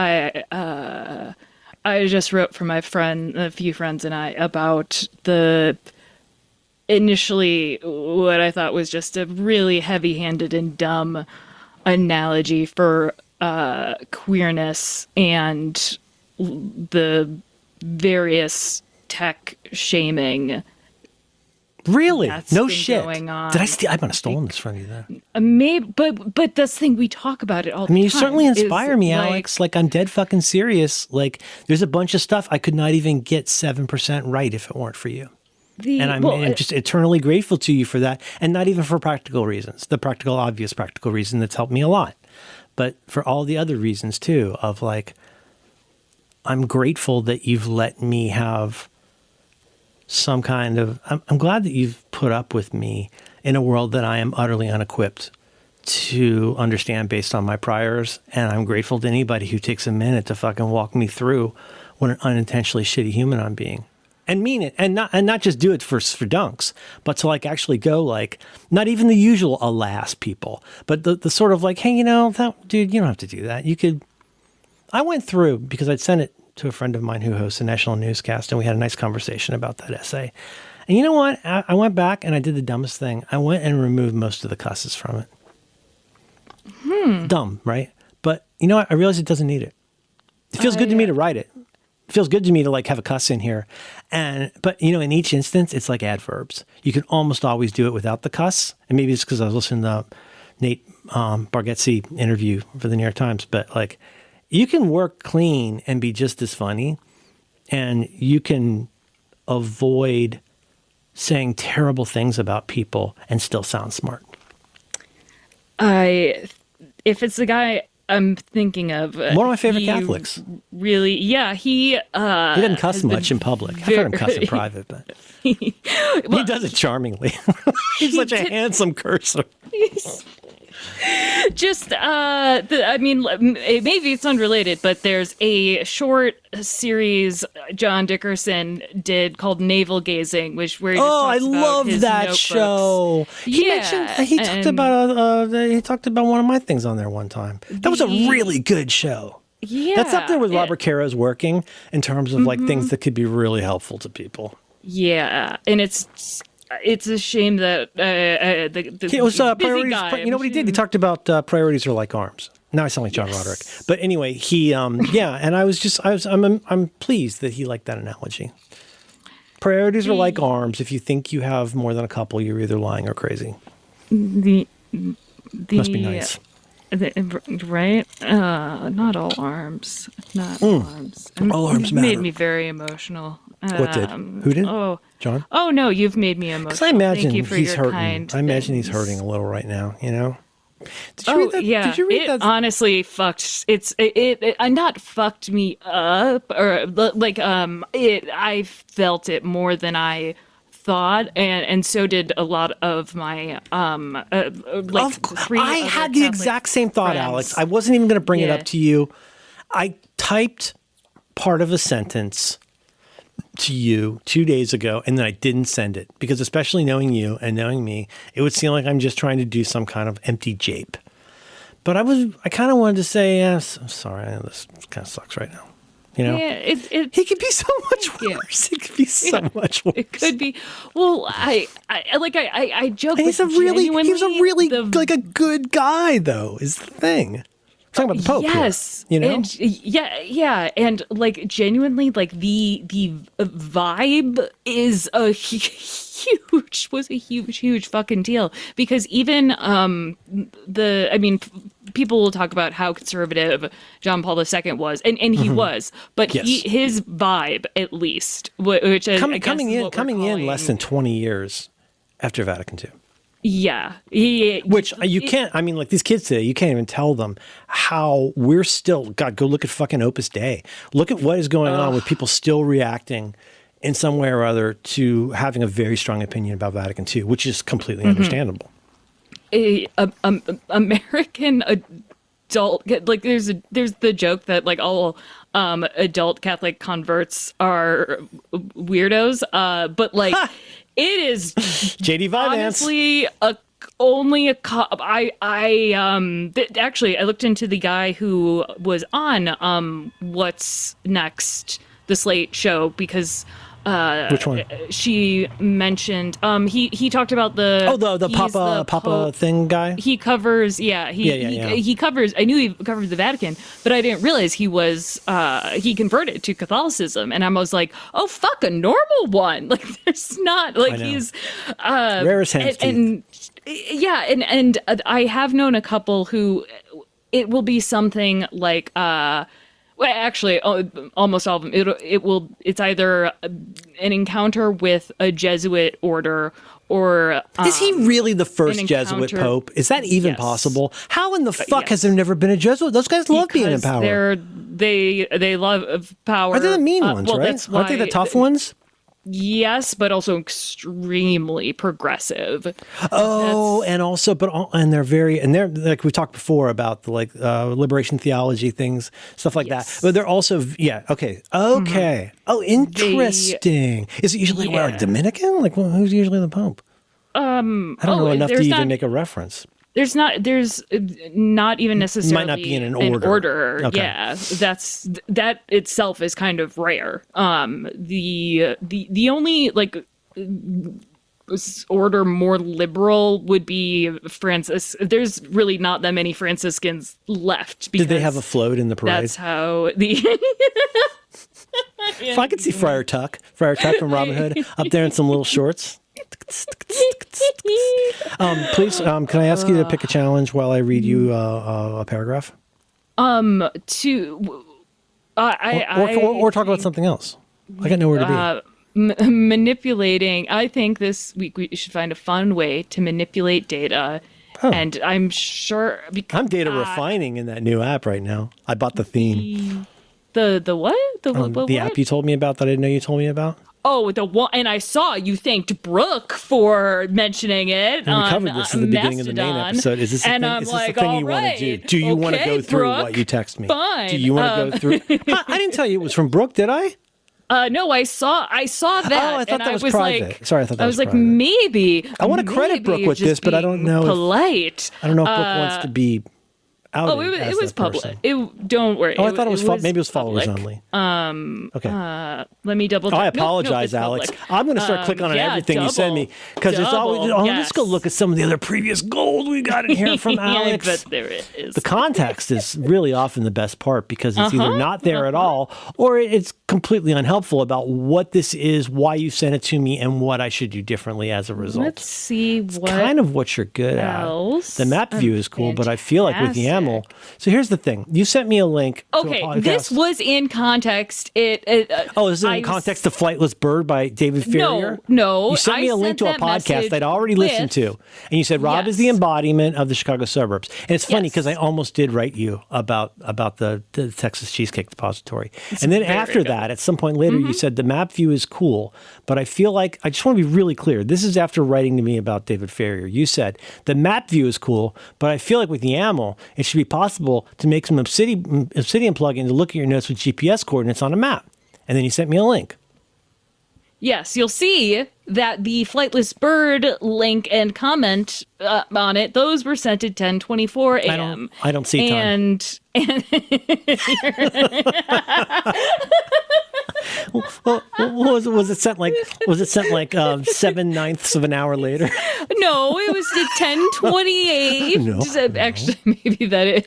I just wrote for my friend, a few friends and I, about initially what I thought was just a really heavy-handed and dumb analogy for queerness and the various tech shaming. Really? No shit. Going on. Did I might have stolen this from you there. Maybe, but that's the thing, we talk about it all the time. You certainly inspire me, Alex. Like, I'm dead fucking serious. Like, there's a bunch of stuff I could not even get 7% right if it weren't for you. And I'm just eternally grateful to you for that. And not even for practical reasons. The obvious practical reason that's helped me a lot. But for all the other reasons, too, of like, I'm grateful that you've let me have some kind of... I'm glad that you've put up with me in a world that I am utterly unequipped to understand based on my priors. And I'm grateful to anybody who takes a minute to fucking walk me through what an unintentionally shitty human I'm being. And mean it, and not just do it for dunks, but to like actually go like, not even the usual alas people, but the sort of like, hey, dude, you don't have to do that. You could... I went through, because I'd sent it to a friend of mine who hosts a national newscast, and we had a nice conversation about that essay. And you know what? I went back and I did the dumbest thing. I went and removed most of the cusses from it. Dumb, right? But you know what? I realized it doesn't need it. It feels good to me to write it. It feels good to me to like have a cuss in here. But in each instance, it's like adverbs. You can almost always do it without the cuss. And maybe it's because I was listening to Nate Bargatze interview for the New York Times, but like, you can work clean and be just as funny, and you can avoid saying terrible things about people and still sound smart? If it's the guy I'm thinking of, one of my favorite Catholics. Really, yeah, he doesn't cuss much in public. I've heard him cuss in private, but he does it charmingly. He's such a handsome cursor. Just, maybe it's unrelated, but there's a short series John Dickerson did called Navel Gazing, where he just talks about love his that notebooks. show. He talked about one of my things on there one time. That was a really good show. Yeah, that's up there with Robert Caro's working in terms of like things that could be really helpful to people. Yeah, and it's a shame that it was priorities. guy, You know what he did? He talked about priorities are like arms. Now I sound like John Roderick, but anyway, he and I'm pleased that he liked that analogy. Priorities are like arms. If you think you have more than a couple, you're either lying or crazy. Must be nice. Right? Not all arms. Not all arms. All arms matter. Made me very emotional. What did? Who did? Oh, John? Oh no, you've made me emotional. Because I imagine Thank you for he's your hurting. kind I imagine things. he's hurting a little right now. You know. Did you Oh read that? yeah, Did you read it that? honestly fucked. It not fucked me up or like I felt it more than I thought, and so did a lot of my three. I other had the Catholic exact same thought, friends. Alex. I wasn't even going to bring it Yeah. up to you. I typed part of a sentence to you 2 days ago, and then I didn't send it because, especially knowing you and knowing me, it would seem like I'm just trying to do some kind of empty jape. But I kind of wanted to say, yes, I'm sorry, I know this kind of sucks right now. You know, Yeah, he could be so much worse. It could be so much worse. it could be. Well, I joke. And he's but a really genuinely, like a good guy, though. Is the thing. I'm talking about the Pope. Yes, here, you know. and yeah, and like genuinely, like the vibe is a huge fucking deal because even people will talk about how conservative John Paul II was, and he was, but Yes. his vibe at least, which I guess coming is in what we're calling, less than 20 years after Vatican II. Yeah. Which you can't, I mean, like these kids today, you can't even tell them how we're still, God, go look at fucking Opus Dei. Look at what is going on with people still reacting in some way or other to having a very strong opinion about Vatican II, which is completely understandable. American adult, like there's the joke that like all adult Catholic converts are weirdos, but like it is JD Vivance. honestly actually I looked into the guy who was on What's Next, the Slate show, because Which one? she mentioned he talked about the the Papa Pope. thing guy. He covers he covers, I knew he covered the Vatican, but I didn't realize he was he converted to Catholicism, and I was like, oh fuck, a normal one. Like there's not like he's Rare as hen's and yeah, and I have known a couple who it will be something like well, actually, almost all of them. It's either an encounter with a Jesuit order or is he really the first Jesuit pope? Is that even possible? How in the fuck has there never been a Jesuit? Those guys love being in power. They love power. Are they the mean ones, right? Aren't they the tough ones? Yes, but also extremely progressive. Oh, and also, they're like we talked before about the liberation theology things, stuff like that. But they're also, okay. Oh, interesting. Is it usually a Dominican? Like, who's usually the Pope? I don't know enough to even make a reference. There's not even necessarily might not be in an order. Okay. Yeah, that itself is kind of rare. The only order more liberal would be Francis. There's really not that many Franciscans left. Did they have a float in the parade? That's how the. If I could see Friar Tuck from Robin Hood up there in some little shorts. Please, can I ask you to pick a challenge while I read you a paragraph? Or talk about something else. I got nowhere to be. manipulating. I think this week we should find a fun way to manipulate data. Oh. And I'm sure I'm data refining in that new app right now. I bought the theme. The what? The The app you told me about that I didn't know you told me about. Oh, the one, and I saw you thanked Brooke for mentioning it. And we covered this at the beginning of the main episode. Is this a and thing, I'm is like, this the thing all you right, want to do? Do you want to go through Brooke, what you text me? Fine. Do you want to go through? I didn't tell you it was from Brooke, did I? No, I saw that. Oh, I thought that was private. Like, Sorry, I thought that was like, private. maybe. I want to credit Brooke with this, but I don't know. Polite. I don't know if Brooke wants to be outed. Oh, it as was that public. person. Don't worry. Oh, I thought it was maybe it was followers public. only. Okay. Let me double. Oh, I Nope, apologize, it's Alex. public. I'm going to start clicking on everything you send me because it's always. Oh, let's go look at some of the other previous gold we got in here from Alex. But there it is. The context is really often the best part because it's either not there at all or it's completely unhelpful about what this is, why you sent it to me, and what I should do differently as a result. Let's see what kind of what you're good else. at. The map view is cool, but I feel like with YAML. So here's the thing: you sent me a link. Okay, to a podcast. this was in context. This is in context to "Flightless Bird" by David Ferrier. No. You sent me a link to a podcast I'd already listened to, and you said Rob is the embodiment of the Chicago suburbs. And it's funny because I almost did write you about the Texas Cheesecake Depository, and then after that, at some point later, you said the map view is cool, but I feel like I just want to be really clear. This is after writing to me about David Ferrier. You said the map view is cool, but I feel like with YAML, it should be possible to make some Obsidian plugin to look at your notes with GPS coordinates on a map. And then you sent me a link. Yes, you'll see that the Flightless Bird link and comment on it, those were sent at 10:24 a.m. I don't see time. And well, was it sent like 7/9 of an hour later? No, it was at 10:28. No. Actually, maybe that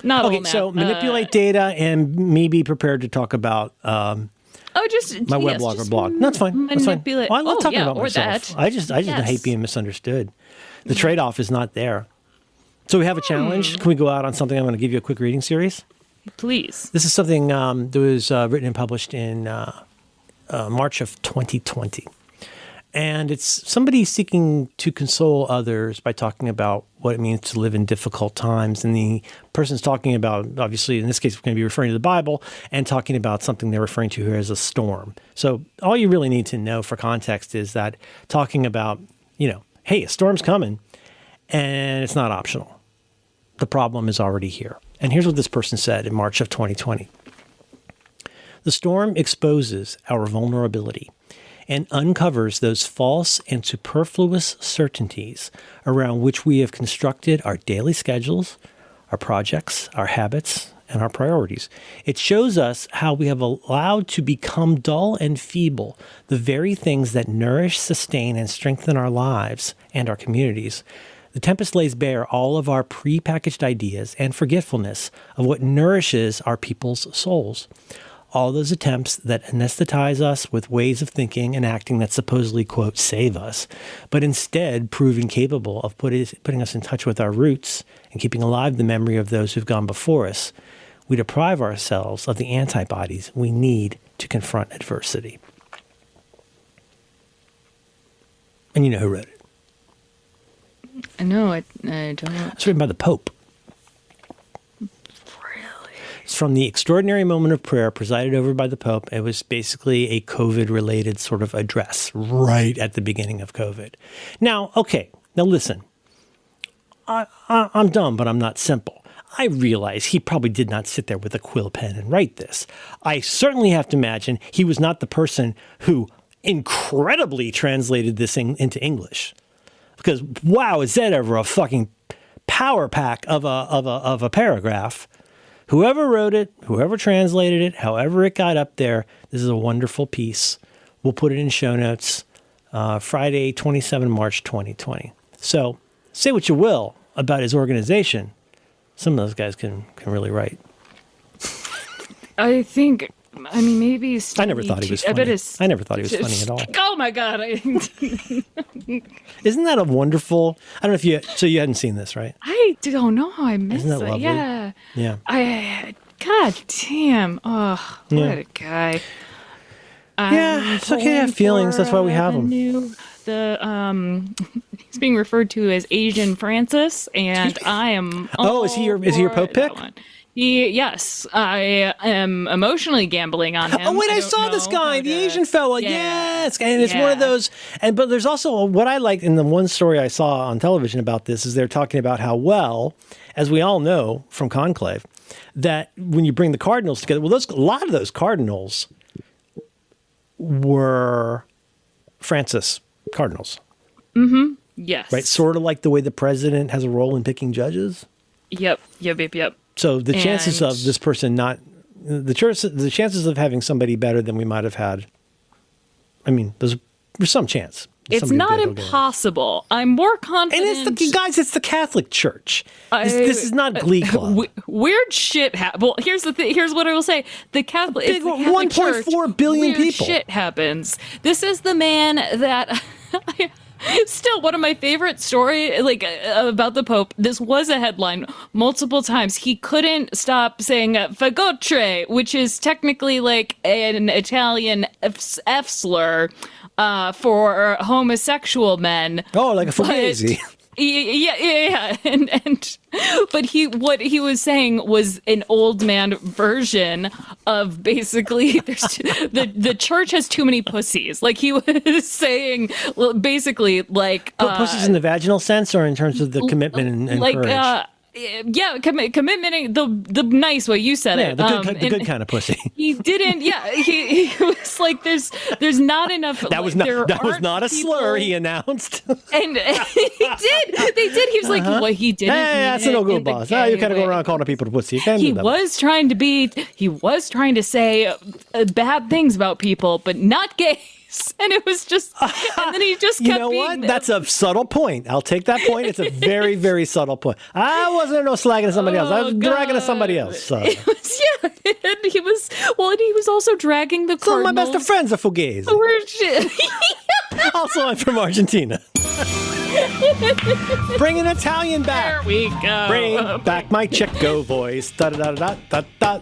not okay. all So manipulate data and me be prepared to talk about my weblogger blog. No, that's fine. That's fine. Manipulate. I love talking about myself. That. I just hate being misunderstood. The trade-off is not there. So we have a challenge. Can we go out on something? I'm going to give you a quick reading series. Please. This is something that was written and published in March of 2020. And it's somebody seeking to console others by talking about what it means to live in difficult times. And the person's talking about, obviously, in this case, we're going to be referring to the Bible and talking about something they're referring to here as a storm. So all you really need to know for context is that talking about, hey, a storm's coming and it's not optional. The problem is already here. And here's what this person said in March of 2020. The storm exposes our vulnerability and uncovers those false and superfluous certainties around which we have constructed our daily schedules, our projects, our habits, and our priorities. It shows us how we have allowed to become dull and feeble the very things that nourish, sustain, and strengthen our lives and our communities. The tempest lays bare all of our prepackaged ideas and forgetfulness of what nourishes our people's souls. All those attempts that anesthetize us with ways of thinking and acting that supposedly, quote, save us, but instead prove incapable of putting us in touch with our roots and keeping alive the memory of those who've gone before us. We deprive ourselves of the antibodies we need to confront adversity. And you know who wrote it? No, I don't know. It's written by the Pope. It's from the Extraordinary Moment of Prayer presided over by the Pope. It was basically a COVID-related sort of address right at the beginning of COVID. Now listen. I'm dumb, but I'm not simple. I realize he probably did not sit there with a quill pen and write this. I certainly have to imagine he was not the person who incredibly translated this into English. Because, wow, is that ever a fucking power pack of a paragraph? Whoever wrote it, whoever translated it, however it got up there, this is a wonderful piece. We'll put it in show notes. Friday, 27 March 2020. So say what you will about his organization. Some of those guys can really write. Maybe he's... I never thought he was funny. I never thought he was funny at all. Oh, my God. Isn't that a wonderful... I don't know if you hadn't seen this, right? I don't know how I missed it. Isn't that lovely? Yeah. God damn. Oh, what a guy. Yeah, it's okay to have feelings. That's why we have them. He's being referred to as Asian Francis, and I am. Is he your Pope pick? Yes, I am emotionally gambling on him. Oh wait, I saw this guy, the Asian fella. Yeah, yes, and it's one of those. But there's also what I liked in the one story I saw on television about this is they're talking about how as we all know from Conclave, that when you bring the cardinals together, a lot of those cardinals were Francis cardinals. Mm-hmm. Yes. Right. Sort of like the way the president has a role in picking judges. Yep. So the chances of this person the chances of having somebody better than we might have had, I mean, there's some chance. It's not impossible. I'm more confident. And it's the Catholic Church. This is not Glee Club. Weird shit happens. Well, here's the thing. Here's what I will say. The Catholic 1.4 billion weird people. Shit happens. This is the man that. Still, one of my favorite story about the Pope. This was a headline multiple times. He couldn't stop saying "fagotre," which is technically like an Italian F slur for homosexual men. Oh, like a fugazi. Yeah. But what he was saying was an old man version of basically the church has too many pussies. Like he was saying, basically like pussies in the vaginal sense, or in terms of the commitment and courage. Commitment, the nice way you said it. The good kind of pussy. He didn't. Yeah, he was like, there's not enough. That was not a slur. He announced, and he did. They did. He was like, what he didn't. Hey, that's no good, boss. You kind of go around calling people pussy. He was trying to say bad things about people, but not gays. And it was just, and then he just kept You know what? That's a subtle point. I'll take that point. It's a very, very subtle point. I wasn't slagging somebody else. I was dragging to somebody else. So. It was, and he was also dragging the Some of my cardinals. best of friends are fugazi. Also, I'm from Argentina. Bring an Italian back. There we go. Bring back my Checo voice. Da da da da da da.